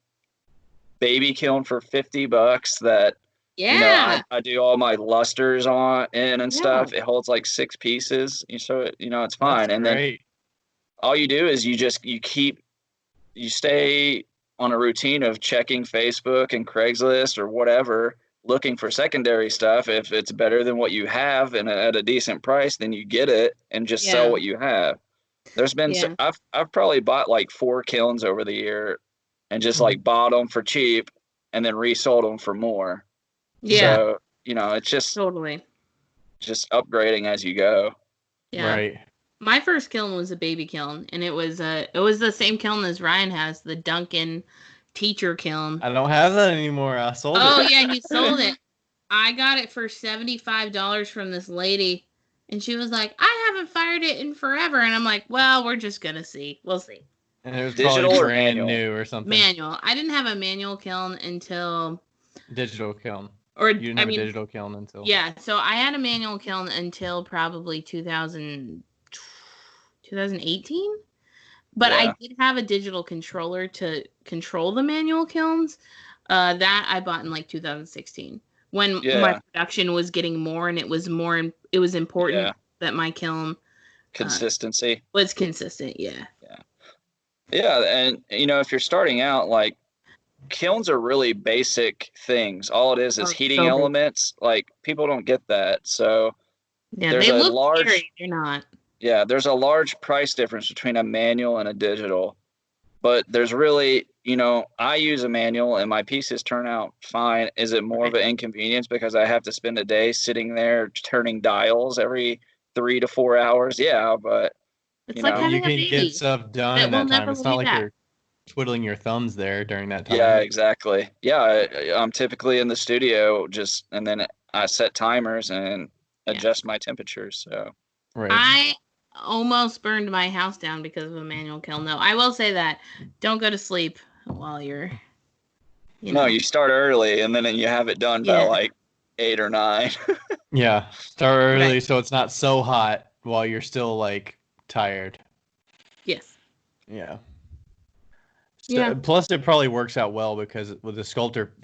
baby kiln for $50 that you know I do all my lusters on and stuff. It holds like 6 pieces, so you know it's fine. That's great. Then all you do is you stay on a routine of checking Facebook and Craigslist or whatever, looking for secondary stuff. If it's better than what you have and at a decent price, then you get it and just sell what you have. There's been I've probably bought like 4 kilns over the year and just like bought them for cheap and then resold them for more. So, you know, it's just totally just upgrading as you go. Yeah. Right. My first kiln was a baby kiln, and it was the same kiln as Ryan has, the Duncan teacher kiln. I don't have that anymore. I sold it. Oh yeah, he sold it. I got it for $75 from this lady, and she was like, "I haven't fired it in forever," and I'm like, "Well, we're just gonna see. We'll see." And it was digital or brand new or something. Manual. I didn't have a manual kiln until digital kiln. Or you didn't have a digital kiln until so I had a manual kiln until probably 2018, but I did have a digital controller to control the manual kilns. That I bought in like 2016 when my production was getting more, and it was important that my kiln consistency was consistent. Yeah, and you know, if you're starting out, like, kilns are really basic things. All it is heating elements. Like, people don't get that. So they look scary. They're not. Yeah, there's a large price difference between a manual and a digital. But there's really, you know, I use a manual and my pieces turn out fine. Is it more of an inconvenience because I have to spend a day sitting there turning dials every 3 to 4 hours? Yeah, but it's like having you can get stuff done in that time. It's not like you're twiddling your thumbs there during that time. Yeah, exactly. Yeah, I'm typically in the studio and then I set timers and adjust my temperatures. So I almost burned my house down because of a manual kiln. No, I will say that don't go to sleep while you're. No, you start early and then you have it done by like 8 or 9. Yeah, start early so it's not so hot while you're still like tired. Yes. Yeah. So, plus, it probably works out well because with the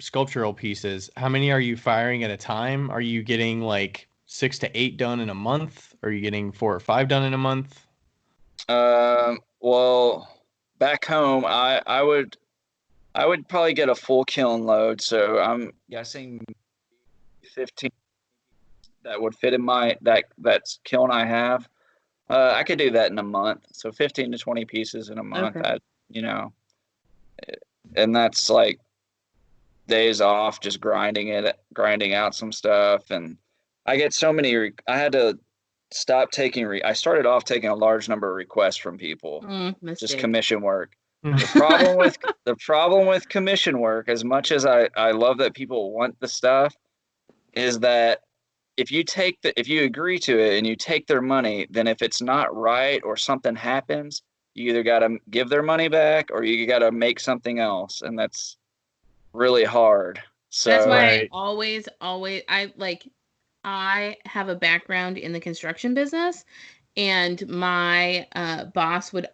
sculptural pieces, how many are you firing at a time? Are you getting like 6 to 8 done in a month? Are you getting 4 or 5 done in a month? Well, back home, I would probably get a full kiln load. So I'm guessing 15 that would fit in my that kiln I have. I could do that in a month. So 15 to 20 pieces in a month. Okay. You know. And that's like days off, just grinding out some stuff. And I get so many, I had to stopped taking. I started off taking a large number of requests from people, just commission work. The problem with commission work, as much as I love that people want the stuff, is that if you agree to it and you take their money, then if it's not right or something happens, you either got to give their money back or you got to make something else, and that's really hard. So that's why I have a background in the construction business, and my boss would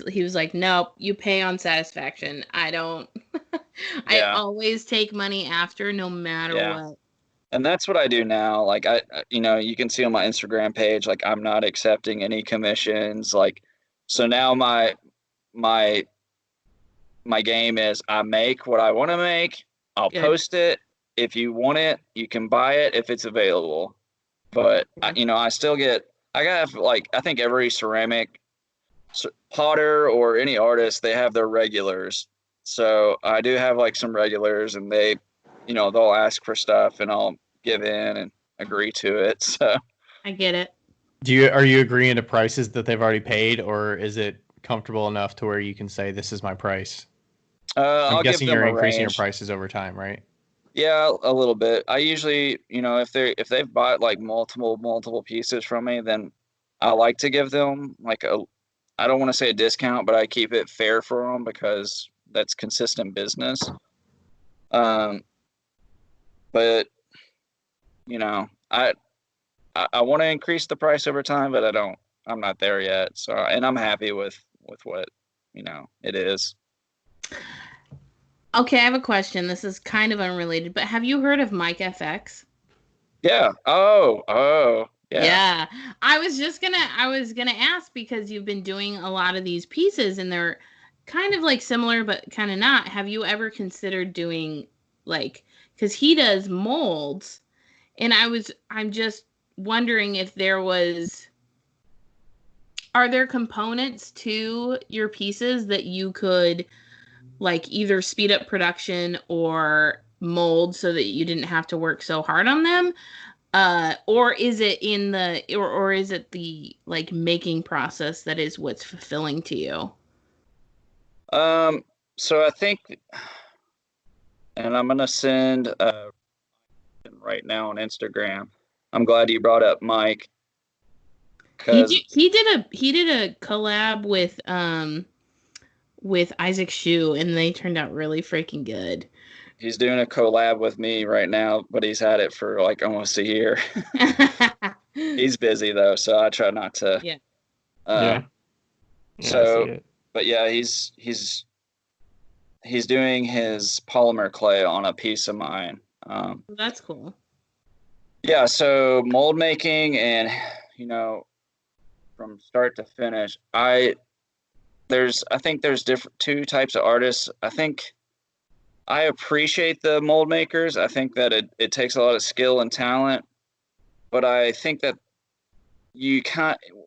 he was like, nope, you pay on satisfaction. I don't, I always take money after, no matter what. And that's what I do now. Like you can see on my Instagram page, like I'm not accepting any commissions. Like, so now my game is I make what I want to make. I'll post it. If you want it, you can buy it if it's available. But I still get, I think every ceramic potter or any artist, they have their regulars. So I do have like some regulars, and they, they'll ask for stuff and I'll give in and agree to it. So I get it. Are you agreeing to prices that they've already paid, or is it comfortable enough to where you can say this is my price? I'm guessing you're increasing your prices over time, right? Yeah, a little bit. I usually, if they've bought like multiple pieces from me, then I like to give them like I don't want to say a discount, but I keep it fair for them because that's consistent business. But I want to increase the price over time, but I'm not there yet. So, and I'm happy with what, it is. Okay, I have a question. This is kind of unrelated, but have you heard of Mike FX? Yeah. Oh, yeah. Yeah. I was gonna ask, because you've been doing a lot of these pieces and they're kind of like similar, but kind of not. Have you ever considered doing because he does molds, and I'm just wondering if are there components to your pieces that you could either speed up production or mold so that you didn't have to work so hard on them? Or is it or is it the making process that is what's fulfilling to you? So I think, and I'm gonna send right now on Instagram. I'm glad you brought up Mike. He did a collab with Isaac Shu, and they turned out really freaking good. He's doing a collab with me right now, but he's had it for almost a year. He's busy though, so I try not to. Yeah. So, but yeah, he's doing his polymer clay on a piece of mine. That's cool. Yeah, so mold making and from start to finish, I think there's two types of artists. I think I appreciate the mold makers. I think that it takes a lot of skill and talent, but I think that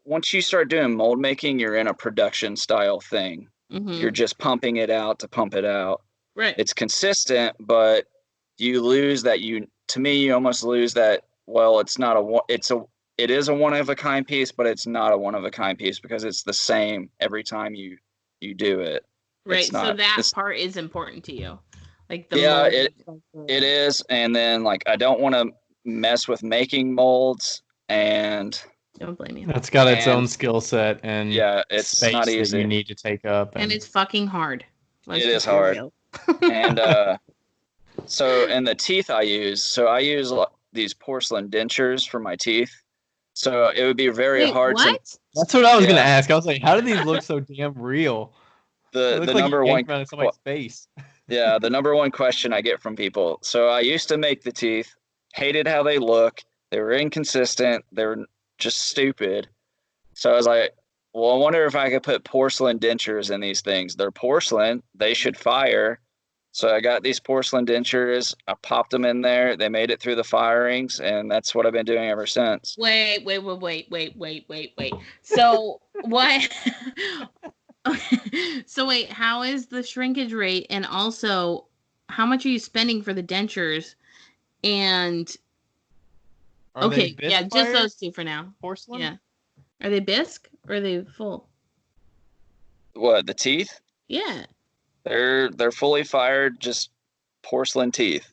once you start doing mold making, you're in a production style thing. Mm-hmm. You're just pumping it out to pump it out. Right. It's consistent, but you lose that. To me, you almost lose that. Well, it is a one of a kind piece, but it's not a one of a kind piece because it's the same every time you do it. Right. So that part is important to you. It is. And then I don't want to mess with making molds, and don't blame you. That's got its own skill set, and it's space not easy. That you need to take up, and it's fucking hard. It is hard. And and the teeth I use these porcelain dentures for my teeth. So it would be very hard to. That's what I was gonna ask. I was like, how do these look so damn real? The number one face. Yeah, the number one question I get from people. So I used to make the teeth, hated how they look. They were inconsistent. They were just stupid. So I was like, well, I wonder if I could put porcelain dentures in these things. They're porcelain. They should fire. So I got these porcelain dentures. I popped them in there. They made it through the firings, and that's what I've been doing ever since. Wait. So what? So wait, how is the shrinkage rate? And also, how much are you spending for the dentures? And Are they Okay, yeah, bisque just fired those two for now. porcelain? Yeah. Are they bisque or are they full? What, the teeth? Yeah. They're fully fired, just porcelain teeth,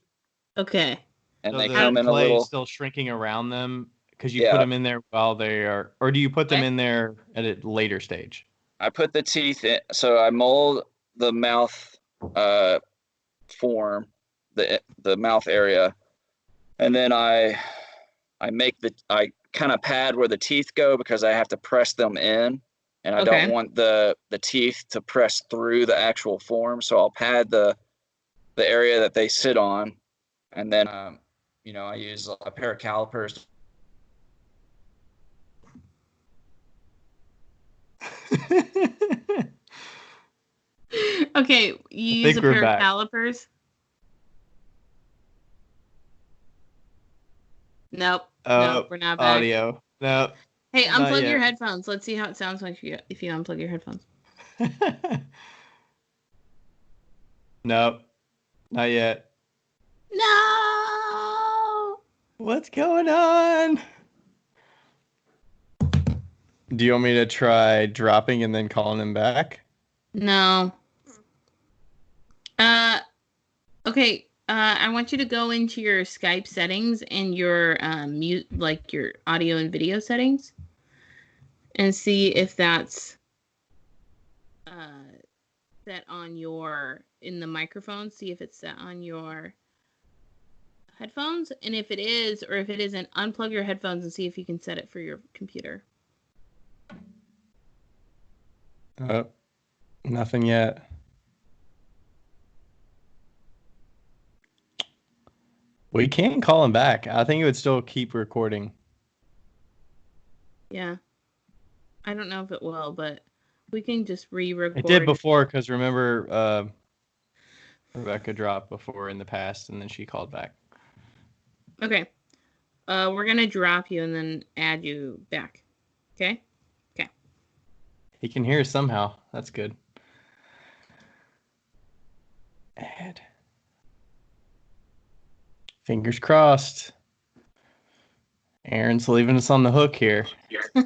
Okay. and So they the come in a clay is little. still shrinking around them because you put Yeah, them in there while they are, or do you put them Okay. in there at a later stage? I put the teeth in, so I mold the mouth uh, form, the mouth area, and then I kind of pad where the teeth go because I have to press them in, and I don't Okay. want the teeth to press through the actual form. So I'll pad the area that they sit on, and then I use a pair of calipers. Okay, you I use think a we're pair of back. calipers? Nope. Nope, we're not back. Audio. No, Hey, not unplug your yet. headphones. Let's see how it sounds like if you unplug your headphones. Nope, not yet. No. What's going on? Do you want me to try dropping and then calling him back? No. Uh okay, I want you to go into your Skype settings and your mute like your audio and video settings and see if that's set on your in the microphone, see if it's set on your headphones, and if it is or if it isn't, unplug your headphones and see if you can set it for your computer. Nothing yet. We can call him back. I think it would still keep recording. Yeah. I don't know if it will, but we can just re-record. It did before because remember Rebecca dropped before in the past and then she called back. Okay. We're gonna drop you and then add you back. Okay? Okay. He can hear us somehow. That's good. Add. Fingers crossed. Aaron's leaving us on the hook here.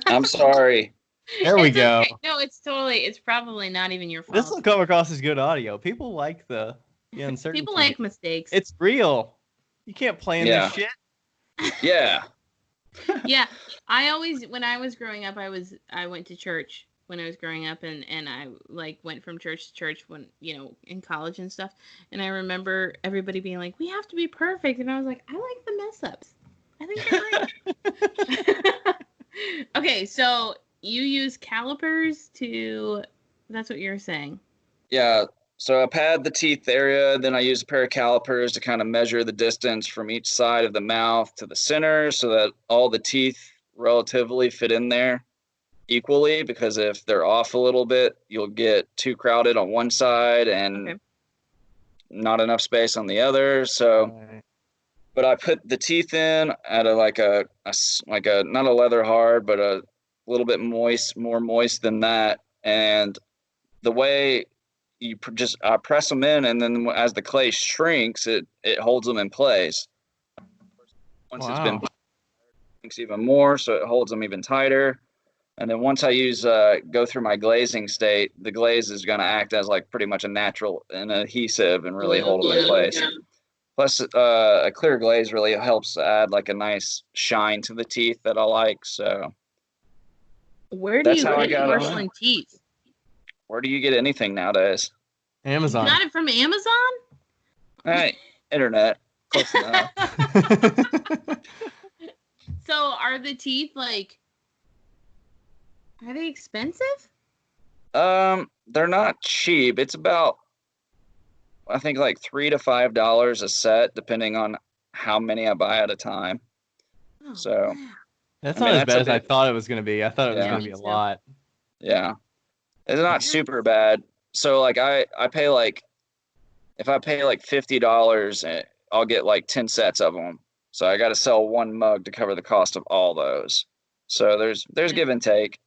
I'm sorry. There we go. Okay. No, it's probably not even your fault. This will come across as good audio. People like the uncertainty. People like mistakes. It's real. You can't plan this shit. Yeah. Yeah. I always, when I was growing up, I went to church when I was growing up, and I like went from church to church when, in college and stuff. And I remember everybody being like, we have to be perfect. And I was like, I like the mess ups. I think they're great. Okay, so you use calipers that's what you're saying. Yeah. So I pad the teeth area, then I use a pair of calipers to kind of measure the distance from each side of the mouth to the center so that all the teeth relatively fit in there equally, because if they're off a little bit, you'll get too crowded on one side and not enough space on the other. So, but I put the teeth in at a not a leather hard, but a little bit more moist than that. And the way I press them in, and then as the clay shrinks, it holds them in place. Once it's been shrinks even more, so it holds them even tighter. And then once I go through my glazing state, the glaze is going to act as like pretty much a natural and adhesive and really hold them in place. Yeah. Plus, a clear glaze really helps add like a nice shine to the teeth that I like. So, where do you get porcelain teeth? Where do you get anything nowadays? Amazon. You got it from Amazon? Hey, internet. Close enough. So, are the teeth are they expensive? They're not cheap. It's about, I think, like $3 to $5 a set, depending on how many I buy at a time. Oh, so wow. That's not as bad as I thought it was going to be. I thought it was going to be a lot. Yeah, it's not super bad. So like I pay if I pay like $50, I'll get like 10 sets of them. So I got to sell one mug to cover the cost of all those. So there's give and take.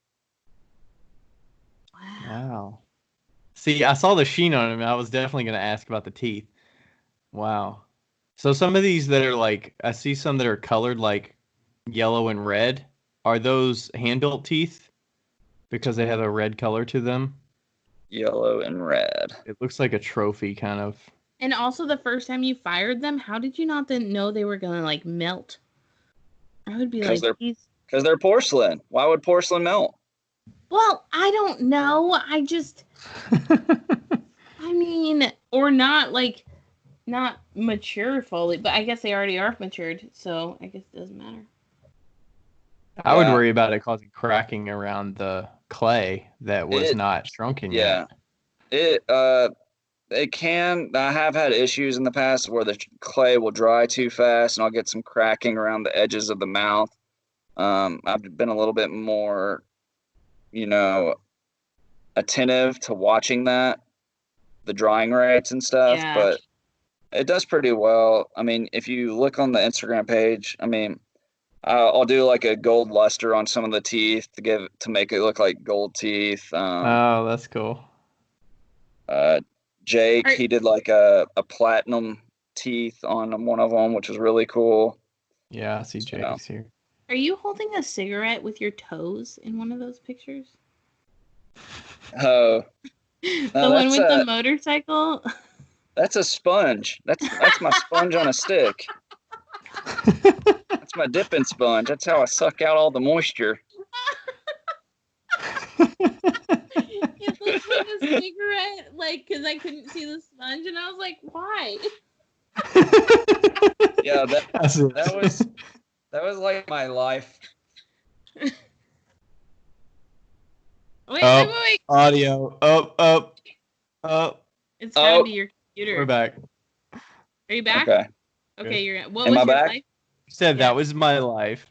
Wow. See, I saw the sheen on him, and I was definitely going to ask about the teeth. Wow. So some of these that are I see some that are colored yellow and red. Are those hand-built teeth? Because they have a red color to them. Yellow and red. It looks like a trophy, kind of. And also, the first time you fired them, how did you not then know they were gonna like melt? I would be like, because they're porcelain. Why would porcelain melt? Well, I don't know. I just, I mean, or not like, not mature fully, but I guess they already are matured, so I guess it doesn't matter. I would worry about it causing cracking around the clay that was not shrunken yet. It can. I have had issues in the past where the clay will dry too fast, and I'll get some cracking around the edges of the mouth. I've been a little bit more, attentive to watching the drying rates and stuff, but it does pretty well. I mean, if you look on the Instagram page, I mean, I'll do like a gold luster on some of the teeth to make it look like gold teeth. Oh, that's cool. Jake, he did like a platinum teeth on one of them, which was really cool. Yeah, I see Jake's here. Are you holding a cigarette with your toes in one of those pictures? Oh. The one with the motorcycle? That's a sponge. That's my sponge on a stick. That's my dipping sponge. That's how I suck out all the moisture. It looks like a cigarette, like, because I couldn't see the sponge, and I was like, why? Yeah, that was like my life. Wait. Audio. Up. It's gotta be your computer. We're back. Are you back? Okay, you're. What Am was I your back? life? You said that was my life.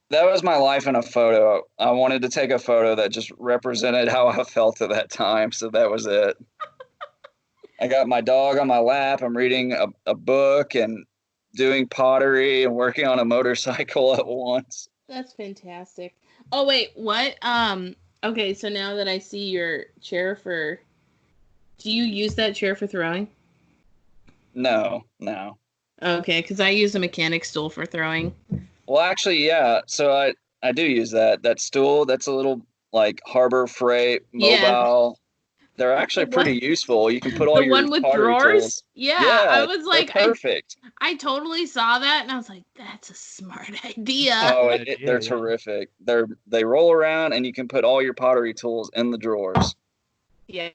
That was my life in a photo. I wanted to take a photo that just represented how I felt at that time, so that was it. I got my dog on my lap. I'm reading a book and doing pottery and working on a motorcycle at once. That's fantastic. Oh wait, what? Okay, so now that I see your chair do you use that chair for throwing? No. Okay, because I use a mechanic stool for throwing. Well, actually, yeah. So I do use that stool. That's a little like Harbor Freight mobile. They're actually pretty useful. You can put all your one with drawers. Tools. Yeah, I was like, perfect. I totally saw that, and I was like, that's a smart idea. Oh, they're terrific. They roll around, and you can put all your pottery tools in the drawers. Yeah.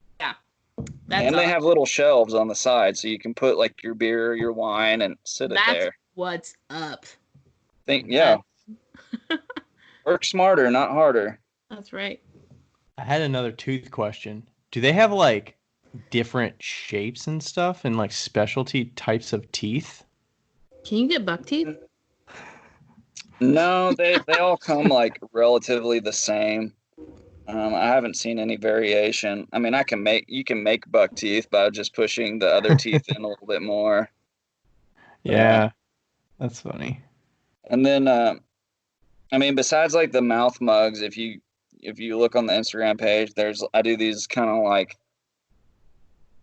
And they have little shelves on the side, so you can put like your beer, your wine, and sit it there. That's what's up. Work smarter, not harder. That's right. I had another tooth question. Do they have like different shapes and stuff and like specialty types of teeth? Can you get buck teeth? No, they all come like relatively the same. I haven't seen any variation. I mean, you can make buck teeth by just pushing the other teeth in a little bit more. Yeah, that's funny. And then, I mean, besides like the mouth mugs, if you look on the Instagram page, I do these kind of like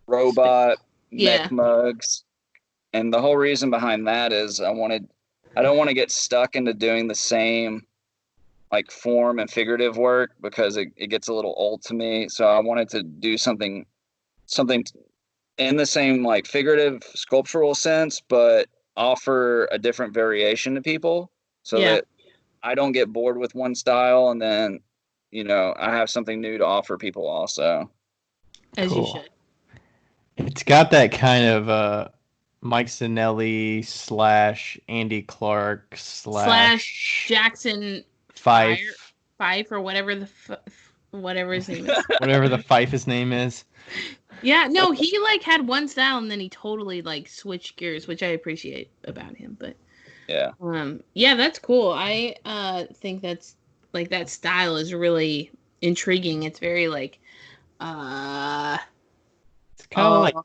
robot neck mugs, and the whole reason behind that is I don't want to get stuck into doing the same like form and figurative work because it gets a little old to me. So I wanted to do something in the same like figurative sculptural sense, but offer a different variation to people so that I don't get bored with one style, and then I have something new to offer people also. As you should. It's got that kind of Mike Sinelli / Andy Clark / Jackson Fife or whatever whatever his name is. Whatever the Fife's name is. Yeah, no, he like had one style and then he totally like switched gears, which I appreciate about him. But yeah, that's cool. I think that's like that style is really intriguing. It's very like it's kind of like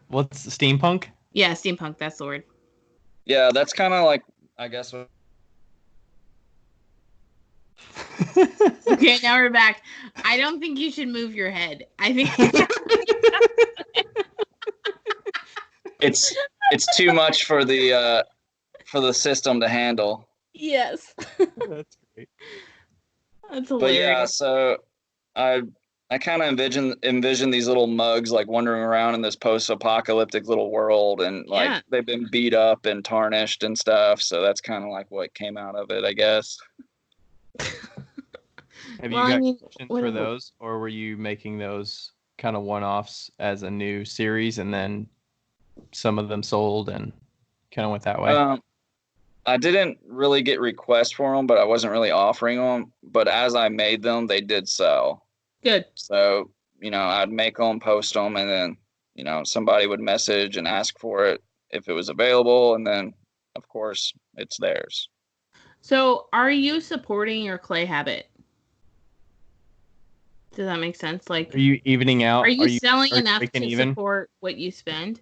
what's steampunk? Yeah, steampunk, that's the word. Yeah, that's kind of like, I guess Okay, now we're back. I don't think you should move your head. I think it's too much for the system to handle. Yes. That's great. That's But yeah, hilarious. so I kind of envision these little mugs like wandering around in this post-apocalyptic little world, and like Yeah. they've been beat up and tarnished and stuff. So that's kind of like what came out of it, I guess. Have Well, you I got mean, commissions for whatever. those, or were you making those kind of one-offs as a new series, and then some of them sold and kind of went that way? I didn't really get requests for them, but I wasn't really offering them. But as I made them, they did sell. Good. So, I'd make them, post them, and then, somebody would message and ask for it if it was available. And then, of course, it's theirs. So, are you supporting your clay habit? Does that make sense? Like, Are you evening out? are you selling are you enough breaking to even? support what you spend?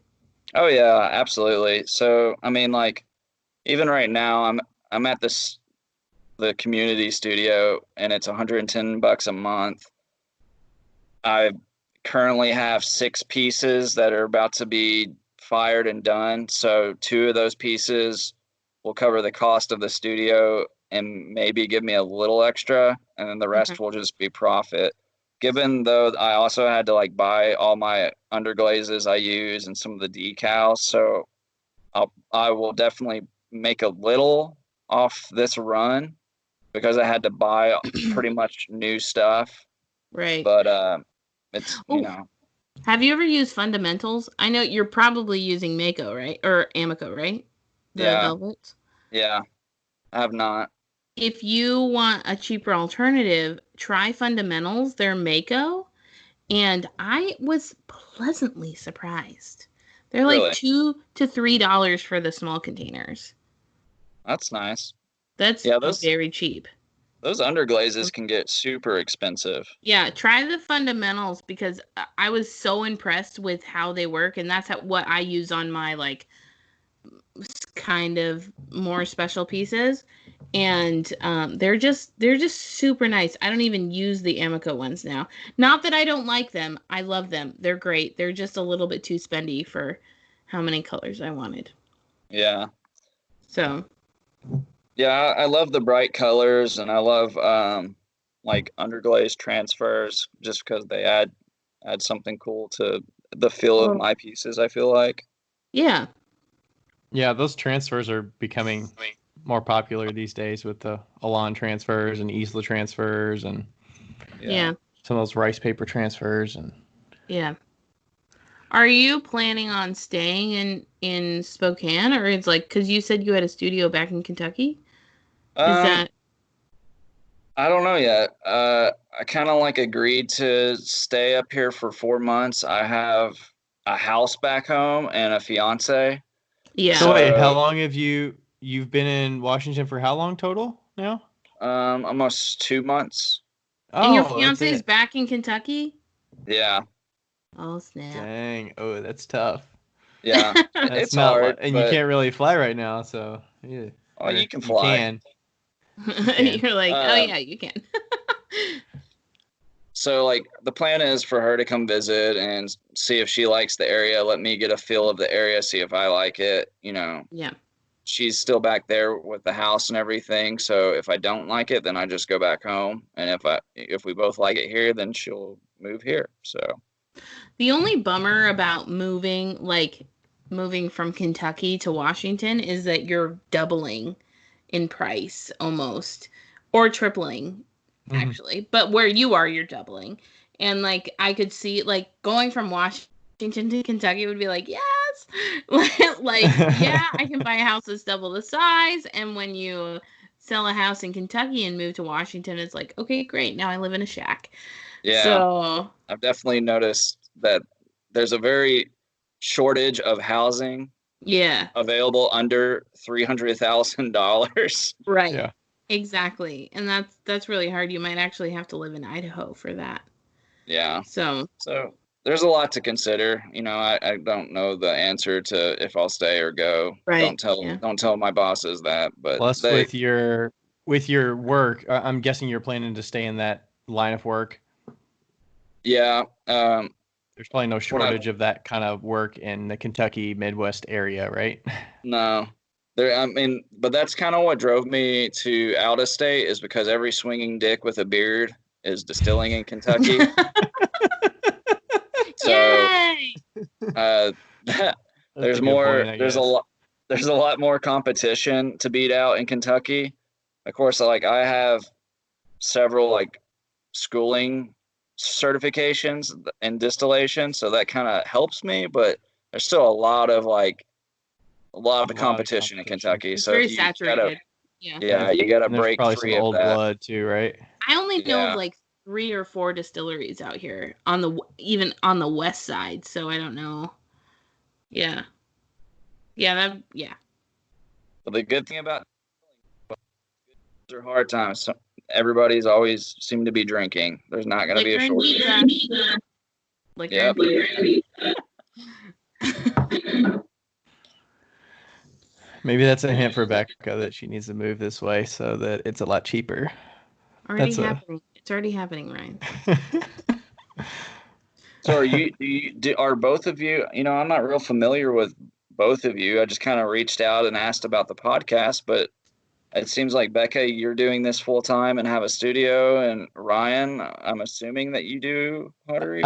Oh, yeah, absolutely. So, I mean, like, even right now, I'm at the community studio, and it's $110 a month. I currently have 6 pieces that are about to be fired and done. So 2 of those pieces will cover the cost of the studio and maybe give me a little extra, and then the Mhm. rest will just be profit. Given though I also had to like buy all my underglazes I use and some of the decals, so I will definitely make a little off this run because I had to buy pretty much new stuff. Right. But it's Oh, have you ever used fundamentals? I know you're probably using Mako, right? Or Amico, right? The yeah, velvets. yeah, I have not. If you want a cheaper alternative, try fundamentals. They're Mako, and I was pleasantly surprised. They're like Really, $2 to $3 for the small containers. that's nice. That's Yeah, very cheap. those underglazes can get super expensive. Yeah, try the fundamentals because I was so impressed with how they work, and that's what I use on my like kind of more special pieces. And they're just super nice. I don't even use the Amico ones now. Not that I don't like them. I love them. They're great. They're just a little bit too spendy for how many colors I wanted. Yeah, So, yeah, I love the bright colors, and I love like underglaze transfers just because they add something cool to the feel of well, my pieces. I feel like. yeah. Yeah, those transfers are becoming more popular these days with the Elan transfers and Isla transfers and Yeah. Yeah. some of those rice paper transfers. And Yeah. Are you planning on staying in Spokane, or it's like because you said you had a studio back in Kentucky? Is Um, that I don't know yet. I kind of like agreed to stay up here for 4 months. I have a house back home and a fiance. yeah? so wait, how So, long have you've been in Washington for how long total now? almost 2 months. And your Oh, that's fiance is it. back in Kentucky? Yeah, Oh snap! Dang. Oh, that's tough. yeah. That's It's not like, hard, and you but can't really fly right now, so yeah. oh, Or you can you fly. can. You can. You're like, oh Um, yeah, you can. so like the plan is for her to come visit and see if she likes the area, let me get a feel of the area, see if I like it. Yeah. She's still back there with the house and everything. So if I don't like it, then I just go back home. And if we both like it here, then she'll move here. So The only bummer about moving from Kentucky to Washington is that you're doubling in price almost, or tripling Mhm. actually. But where you are, you're doubling. And like I could see like going from Washington to Kentucky would be like, yes. Like, yeah, I can buy a house that's double the size. And when you sell a house in Kentucky and move to Washington, it's like, okay, great. Now I live in a shack. yeah, So I've definitely noticed that there's a very shortage of housing yeah, available under $300,000. right. Yeah. Exactly. And that's really hard. You might actually have to live in Idaho for that. Yeah. So, So there's a lot to consider. I don't know the answer to if I'll stay or go. right. Don't tell Yeah. don't tell my bosses that, but Plus, with your work, I'm guessing you're planning to stay in that line of work. yeah. There's probably no What I shortage of that kind of work in the Kentucky Midwest area, right? No, I mean, but that's kind of what drove me to out of state, is because every swinging dick with a beard is distilling in Kentucky. So Yay! there's a good more. point, I There's a guess. lot. There's a lot more competition to beat out in Kentucky. Of course, like I have several like schooling certifications in distillation, so that kind of helps me. But there's still a lot of competition in Kentucky. It's So very if you gotta, saturated. Yeah. yeah, you gotta And there's break probably free some of old that. blood too, right? I only know Yeah. of like 3 or 4 distilleries out here even on the west side, so I don't know. Yeah. Yeah, But the good thing about are hard times. So everybody's always seem to be drinking. There's not going to be a Liquor and shortage. pizza. Liquor Yep. and pizza. Maybe that's a hint for Becca that she needs to move this way so that it's a lot cheaper. Already happening. It's already happening, Ryan. So are both of you, I'm not real familiar with both of you. I just kind of reached out and asked about the podcast, but it seems like Becca, you're doing this full time and have a studio, and Ryan, I'm assuming that you do pottery.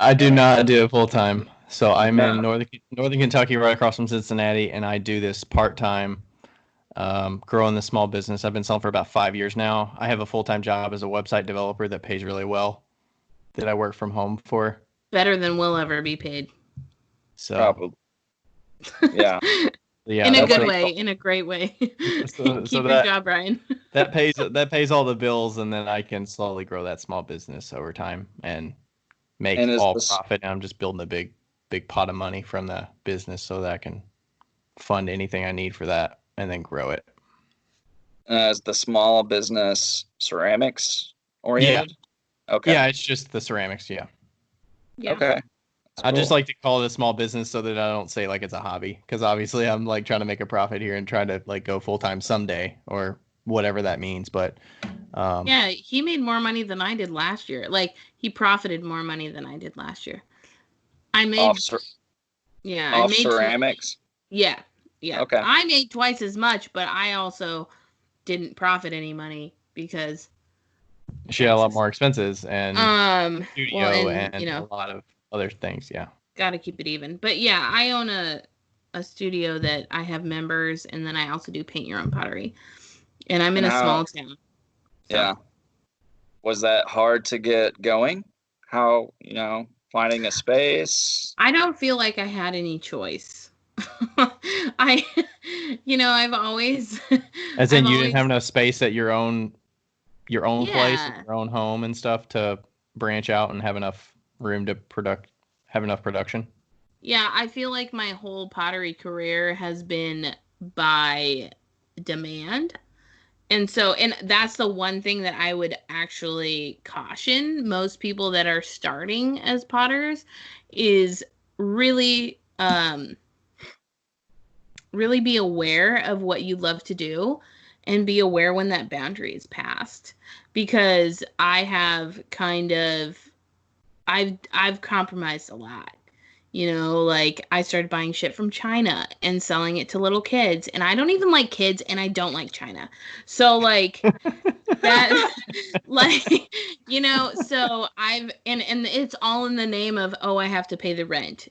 I do not do it full time. So I'm No. in northern Kentucky, right across from Cincinnati, and I do this part time, growing this small business. I've been selling for about 5 years now. I have a full time job as a website developer that pays really well, that I work from home for. Better than we'll ever be paid. So Probably. Yeah. Yeah, in a good way, in a great way. Keep your job, Ryan. that pays all the bills, and then I can slowly grow that small business over time and make all profit. And I'm just building a big pot of money from the business so that I can fund anything I need for that and then grow it. Is the small business ceramics oriented? Yeah. Okay. Yeah, it's just the ceramics. Yeah. Okay. I just like to call it a small business so that I don't say like it's a hobby, because obviously I'm like trying to make a profit here and trying to like go full time someday or whatever that means. But yeah, he made more money than I did last year. Like he profited more money than I did last year. I made ceramics. Yeah. Okay. I made twice as much, but I also didn't profit any money because she had a lot more expenses and studio and a lot of other things. Yeah. Got to keep it even. But yeah, I own a studio that I have members, and then I also do paint your own pottery. And I'm in a small town. So. Yeah. Was that hard to get going? How, finding a space? I don't feel like I had any choice. I've always as in you didn't have enough space at your own place, your own home and stuff to branch out and have enough room to have enough production. Yeah, I feel like my whole pottery career has been by demand. And that's the one thing that I would actually caution most people that are starting as potters is really really be aware of what you love to do and be aware when that boundary is passed. Because I have I've compromised a lot. Like I started buying shit from China and selling it to little kids, and I don't even like kids, and I don't like China. So like that, like, so I've, and it's all in the name of, I have to pay the rent,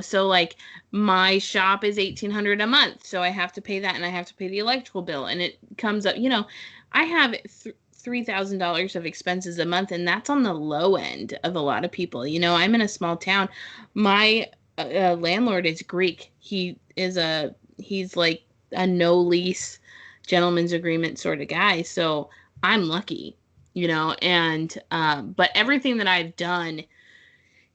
so like my shop is $1,800 a month. So I have to pay that, and I have to pay the electrical bill, and it comes up, I have $3,000 of expenses a month, and that's on the low end of a lot of people. I'm in a small town. My landlord is Greek. He's like a no lease gentleman's agreement sort of guy. So I'm lucky, and but everything that I've done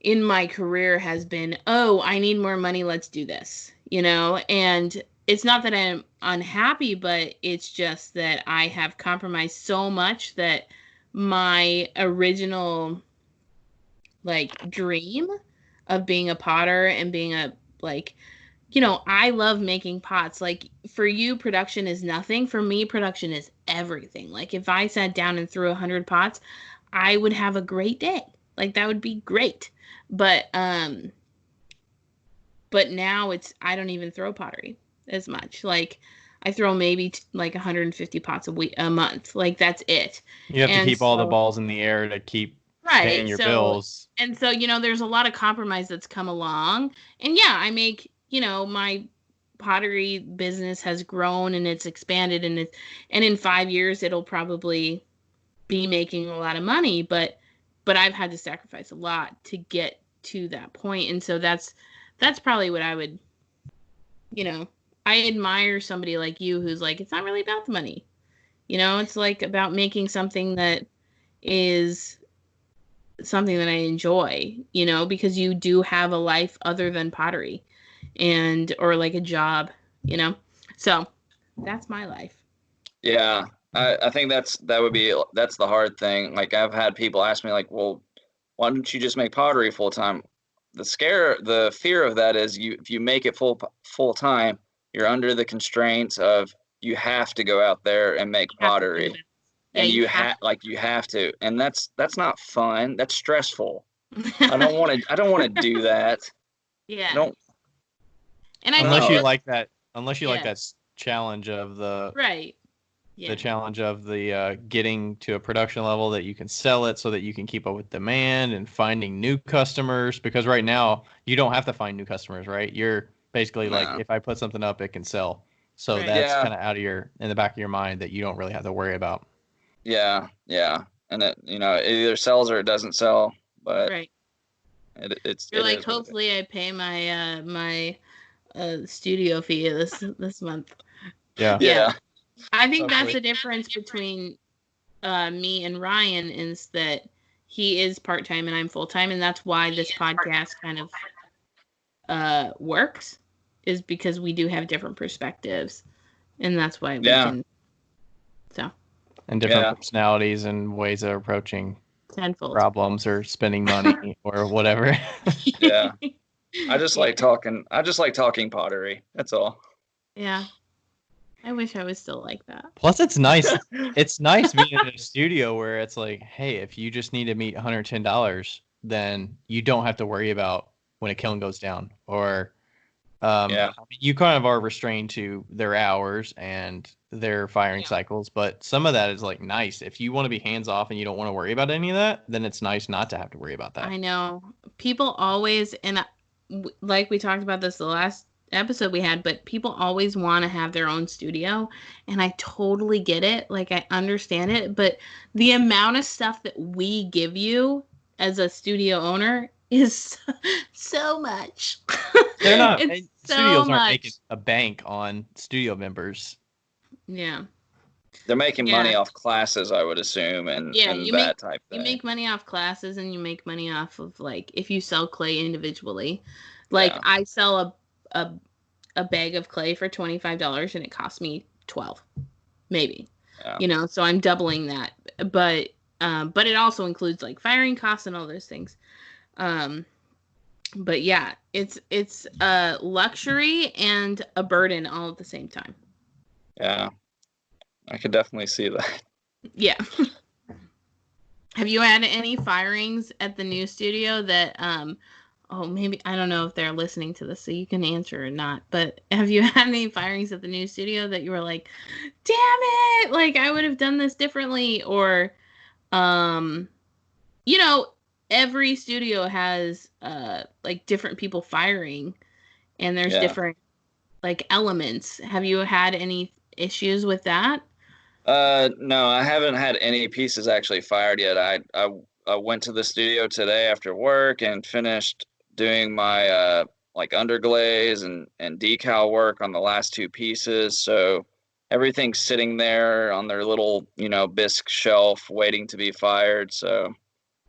in my career has been, I need more money, let's do this, and it's not that I'm unhappy, but it's just that I have compromised so much that my original like dream of being a potter and being I love making pots. Like for you, production is nothing. For me, production is everything. Like if I sat down and threw 100 pots, I would have a great day. Like that would be great. But now I don't even throw pottery as much. Like I throw maybe like 150 pots a month. Like that's it. You have to And keep all the so, balls in the air to keep paying right. your So, bills. and so, there's a lot of compromise that's come along. And yeah, I make, my pottery business has grown and it's expanded, and in 5 years it'll probably be making a lot of money, but I've had to sacrifice a lot to get to that point. And so that's probably what I would, I admire somebody like you who's like, it's not really about the money. It's like about making something that is something that I enjoy, because you do have a life other than pottery or like a job, So that's my life. Yeah. I think that's the hard thing. Like I've had people ask me like, well, why don't you just make pottery full time? The fear of that is if you make it full time, you're under the constraints of you have to go out there and make pottery. Yeah, And you have to, and that's not fun. That's stressful. I don't want to do that. Yeah. I don't. And unless you like that challenge of right. Yeah. The challenge of the getting to a production level that you can sell it so that you can keep up with demand and finding new customers, because right now you don't have to find new customers, right? You're basically like, if I put something up, it can sell. So right. that's kind of in the back of your mind that you don't really have to worry about. Yeah. And it either sells or it doesn't sell, but right. You're like, hopefully I pay my my studio fee this month. Yeah. I think that's the difference between me and Ryan, is that he is part-time and I'm full-time, and that's why this podcast kind of works, is because we do have different perspectives, and that's why we can. So. And different personalities and ways of approaching tenfold problems or spending money or whatever. Yeah. I just like talking pottery. That's all. Yeah. I wish I was still like that. Plus, it's nice. It's nice being in a studio where it's like, hey, if you just need to meet $110, then you don't have to worry about when a kiln goes down. Or you kind of are restrained to their hours and their firing cycles. But some of that is like nice. If you want to be hands off and you don't want to worry about any of that, then it's nice not to have to worry about that. I know. People always, and like we talked about this the last episode we had, but people always want to have their own studio, and I totally get it. Like, I understand it, but the amount of stuff that we give you as a studio owner is so much. They're not. Studios aren't making a bank on studio members. Yeah. They're making money off classes, I would assume, and that type thing. You make money off classes, and you make money off of, like, if you sell clay individually. Like, I sell a bag of clay for $25, and it costs me $12, maybe. Yeah. So I'm doubling that. But it also includes, like, firing costs and all those things. But yeah, it's a luxury and a burden all at the same time. Yeah. I could definitely see that. Yeah. Have you had any firings at the new studio that, maybe, I don't know if they're listening to this, so you can answer or not, but have you had any firings at the new studio that you were like, damn it, like, I would have done this differently? Or, every studio has, like, different people firing, and there's different, like, elements. Have you had any issues with that? No, I haven't had any pieces actually fired yet. I went to the studio today after work and finished doing my like underglaze and decal work on the last two pieces. So everything's sitting there on their little, bisque shelf waiting to be fired. So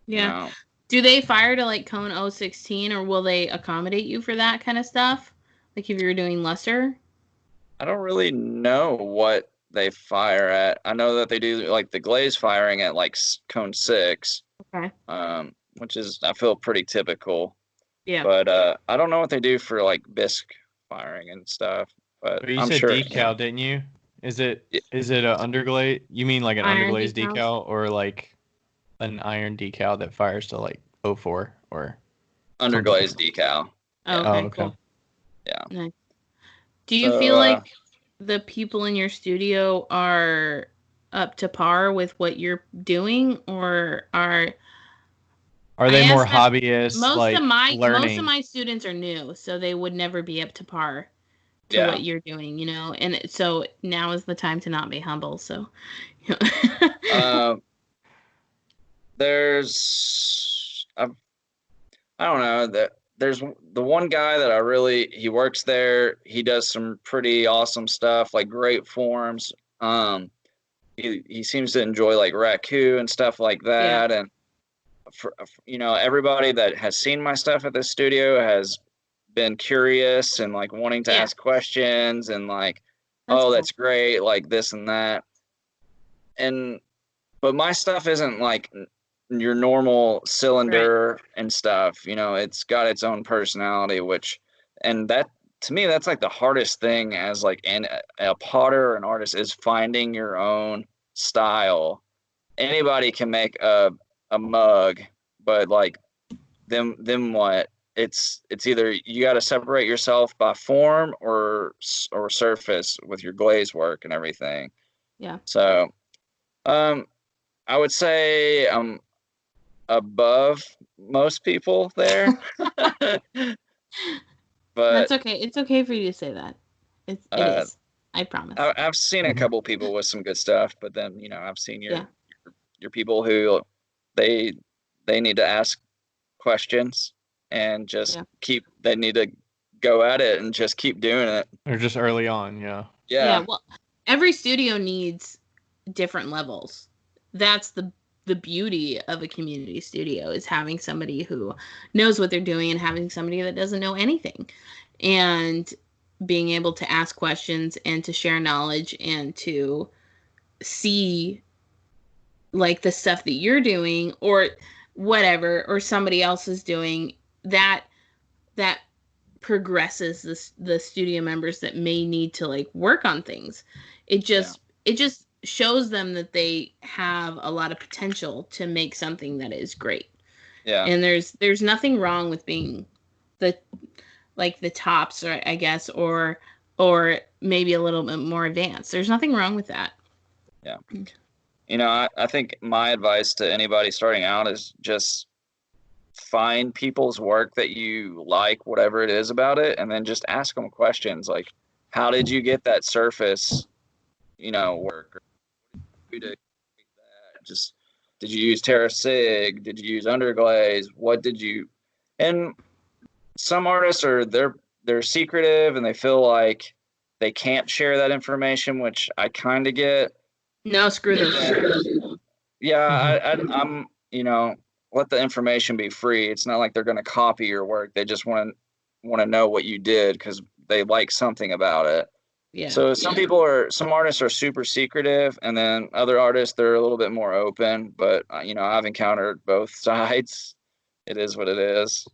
Do they fire to like cone 016, or will they accommodate you for that kind of stuff? Like if you're doing lesser? I don't really know what they fire at. I know that they do like the glaze firing at like cone 6. Okay. Which is, I feel, pretty typical. Yeah. But I don't know what they do for like bisque firing and stuff. But you I'm said sure, decal, didn't you? Is it an underglaze? You mean like an underglaze decal, or like an iron decal that fires to like 04 or underglaze decal? Oh, okay, cool. Yeah. Nice. Do you feel like the people in your studio are up to par with what you're doing, or are they more hobbyists, like most of learning? my students are new, so they would never be up to par to Yeah. what you're doing, you know? And so now is the time to not be humble. So There's I don't know that there's the one guy that he works there. He does some pretty awesome stuff, like great forms. He seems to enjoy like raku and stuff like that. And for, everybody that has seen my stuff at this studio has been curious and like wanting to ask questions and like, That's cool. That's great, like this and that. But my stuff isn't like your normal cylinder and stuff. It's got its own personality, and that to me, that's like the hardest thing as like a potter or an artist, is finding your own style. Anybody can make a mug, but like then what? It's either you got to separate yourself by form or surface with your glaze work and everything. Yeah. So, I would say I'm above most people there. But that's okay. It's okay for you to say that. It is. I promise. I've seen a couple people with some good stuff, but then I've seen your people who they need to ask questions and just they need to go at it and just keep doing it. Or just early on, yeah. Well, every studio needs different levels. That's the beauty of a community studio, is having somebody who knows what they're doing and having somebody that doesn't know anything, and being able to ask questions and to share knowledge and to see like the stuff that you're doing or whatever, or somebody else is doing, that progresses the studio members that may need to like work on things. It just shows them that they have a lot of potential to make something that is great. Yeah. And there's nothing wrong with being the tops, or I guess, or maybe a little bit more advanced. There's nothing wrong with that. Yeah. I think my advice to anybody starting out is just find people's work that you like, whatever it is about it, and then just ask them questions like, how did you get that surface, work? Just, did you use TerraSig? Did you use underglaze? What did you? And some artists they're secretive and they feel like they can't share that information, which I kind of get. No, screw them. Yeah, I'm let the information be free. It's not like they're going to copy your work. They just want to know what you did because they like something about it. Yeah. So some artists are super secretive, and then other artists, they're a little bit more open. But I've encountered both sides. It is what it is.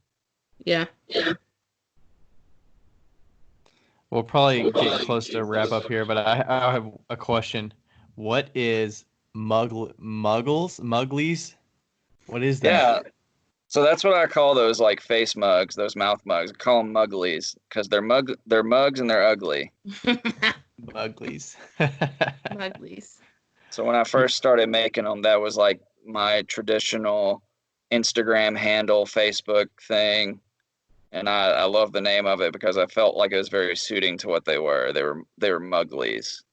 Yeah. We'll probably get close to wrap up here, but I have a question. What is Muglyz? What is that? Yeah. So that's what I call those like face mugs, those mouth mugs. I call them Muglyz because they're mugs and they're ugly. Muglyz. Muglyz. So when I first started making them, that was like my traditional Instagram handle, Facebook thing. And I love the name of it because I felt like it was very suiting to what they were. They were Muglyz.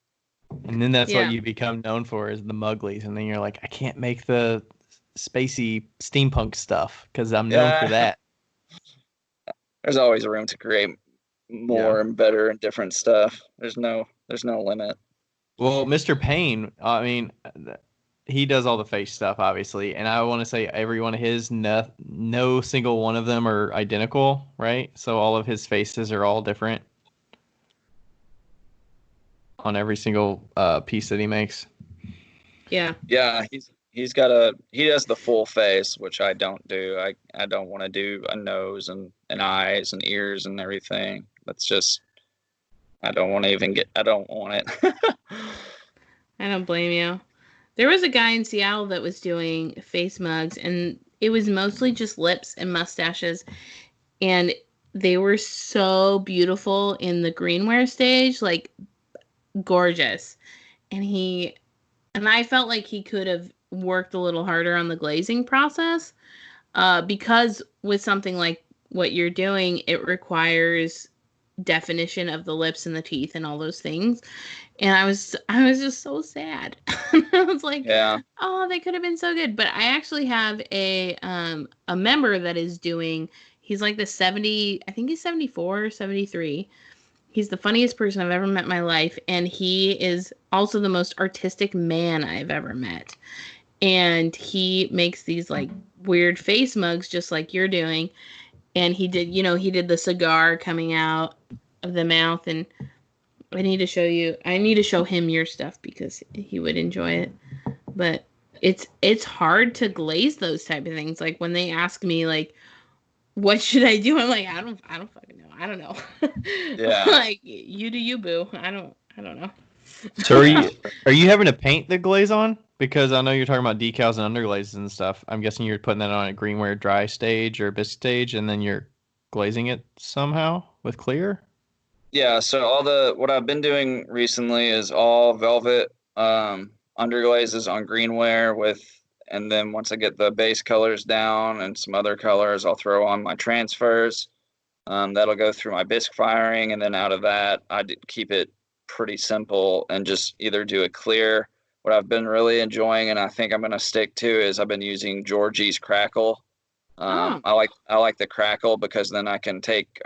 And then that's what you become known for, is the Muglyz. And then you're like, I can't make the spacey steampunk stuff because I'm known for that. There's always room to create more and better and different stuff. There's no limit. Well, Mr. Payne, I mean, he does all the face stuff, obviously, and I want to say every one of his, no single one of them are identical, right? So all of his faces are all different on every single piece that he makes. Yeah. Yeah, he does the full face, which I don't do. I don't want to do a nose and eyes and ears and everything. That's just, I don't want it. I don't blame you. There was a guy in Seattle that was doing face mugs, and it was mostly just lips and mustaches, and they were so beautiful in the greenware stage. Like, gorgeous. And I felt like he could have worked a little harder on the glazing process, because with something like what you're doing, it requires definition of the lips and the teeth and all those things. And I was just so sad. I was like, Yeah. oh, they could have been so good. But I actually have a member that is doing, he's like the 70, I think he's 74 or 73. He's the funniest person I've ever met in my life, and he is also the most artistic man I've ever met. And he makes these like weird face mugs just like you're doing. And he did the cigar coming out of the mouth, and I need to show him your stuff because he would enjoy it. But it's hard to glaze those type of things. Like when they ask me like, what should I do? I'm like, I don't fucking know. I don't know. Yeah. Like, you do you, boo. I don't know. So are you having to paint the glaze on? Because I know you're talking about decals and underglazes and stuff. I'm guessing you're putting that on a greenware dry stage or bisque stage, and then you're glazing it somehow with clear? Yeah, so what I've been doing recently is all velvet underglazes on greenware and then once I get the base colors down and some other colors, I'll throw on my transfers. That'll go through my bisque firing, and then out of that, keep it pretty simple and just either do a clear. What I've been really enjoying, and I think I'm going to stick to, is I've been using Georgie's Crackle. I like the crackle because then I can take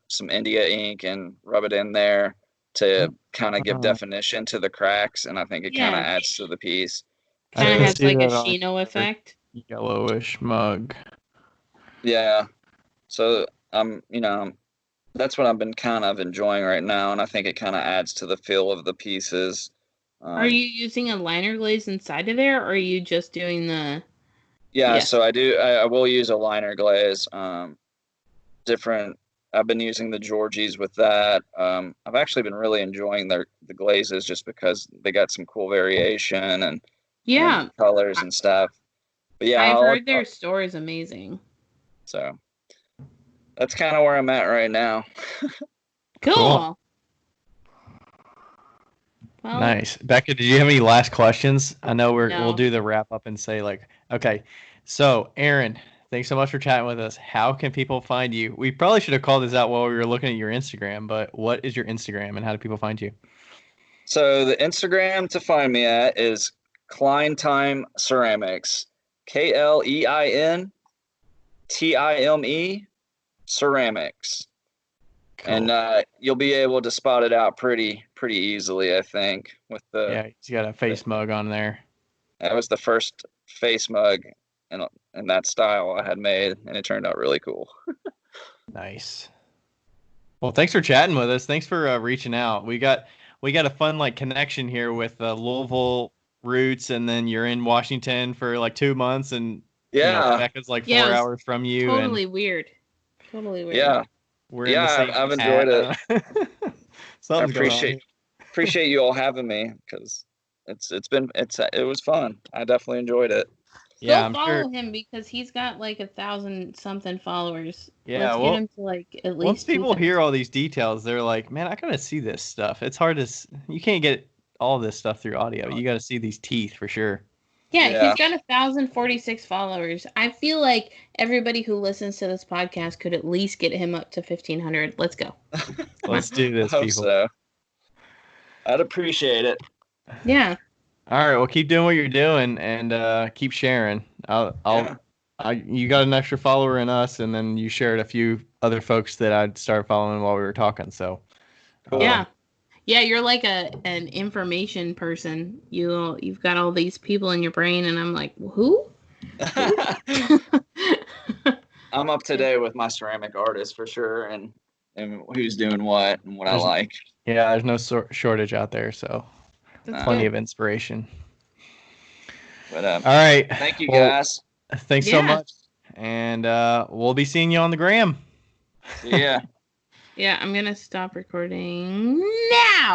some India ink and rub it in there to kind of give definition to the cracks, and I think it kind of adds to the piece. Kind of has like a Shino effect. Yellowish mug. Yeah. So that's what I've been kind of enjoying right now, and I think it kind of adds to the feel of the pieces. Are you using a liner glaze inside of there, or are you just doing the? Yeah, so I will use a liner glaze. Different. I've been using the Georgies with that. I've actually been really enjoying the glazes just because they got some cool variation and colors and stuff. But yeah, I've heard their store is amazing. So that's kind of where I'm at right now. Cool. Well, nice. Becca, did you have any last questions? I know we'll do the wrap up and say like, okay, so Aaron, thanks so much for chatting with us. How can people find you? We probably should have called this out while we were looking at your Instagram, but what is your Instagram and how do people find you? So the Instagram to find me at is Kleintime Ceramics, KLEINTIME Ceramics. Cool. And you'll be able to spot it out pretty easily, I think. With he's got a face mug on there. That was the first face mug in that style I had made, and it turned out really cool. Nice. Well, thanks for chatting with us. Thanks for reaching out. We got a fun like connection here with Louisville roots, and then you're in Washington for like 2 months, and Becca's like 4 hours from you. Totally weird. Yeah. I've enjoyed it. I appreciate you all having me because it was fun. I definitely enjoyed it. Yeah, go follow him because he's got like 1,000 something followers. Yeah, let's get him to like at least. Once people hear all these details, they're like, "Man, I gotta see this stuff." It's hard to. You can't get all this stuff through audio. You got to see these teeth for sure. Yeah, he's got 1,046 followers. I feel like everybody who listens to this podcast could at least get him up to 1,500. Let's go. Let's do this, I people. So. I'd appreciate it. Yeah. All right. Well, keep doing what you're doing and keep sharing. You got an extra follower in us, and then you shared a few other folks that I'd started following while we were talking. So. Cool. Yeah, you're like an information person. You've got all these people in your brain, and I'm like, who? I'm up to date with my ceramic artists for sure, and who's doing what and what I like. Yeah, there's no shortage out there, so plenty of inspiration. But, all right. Thank you, guys. Thanks so much, and we'll be seeing you on the gram. Yeah. Yeah, I'm gonna stop recording now.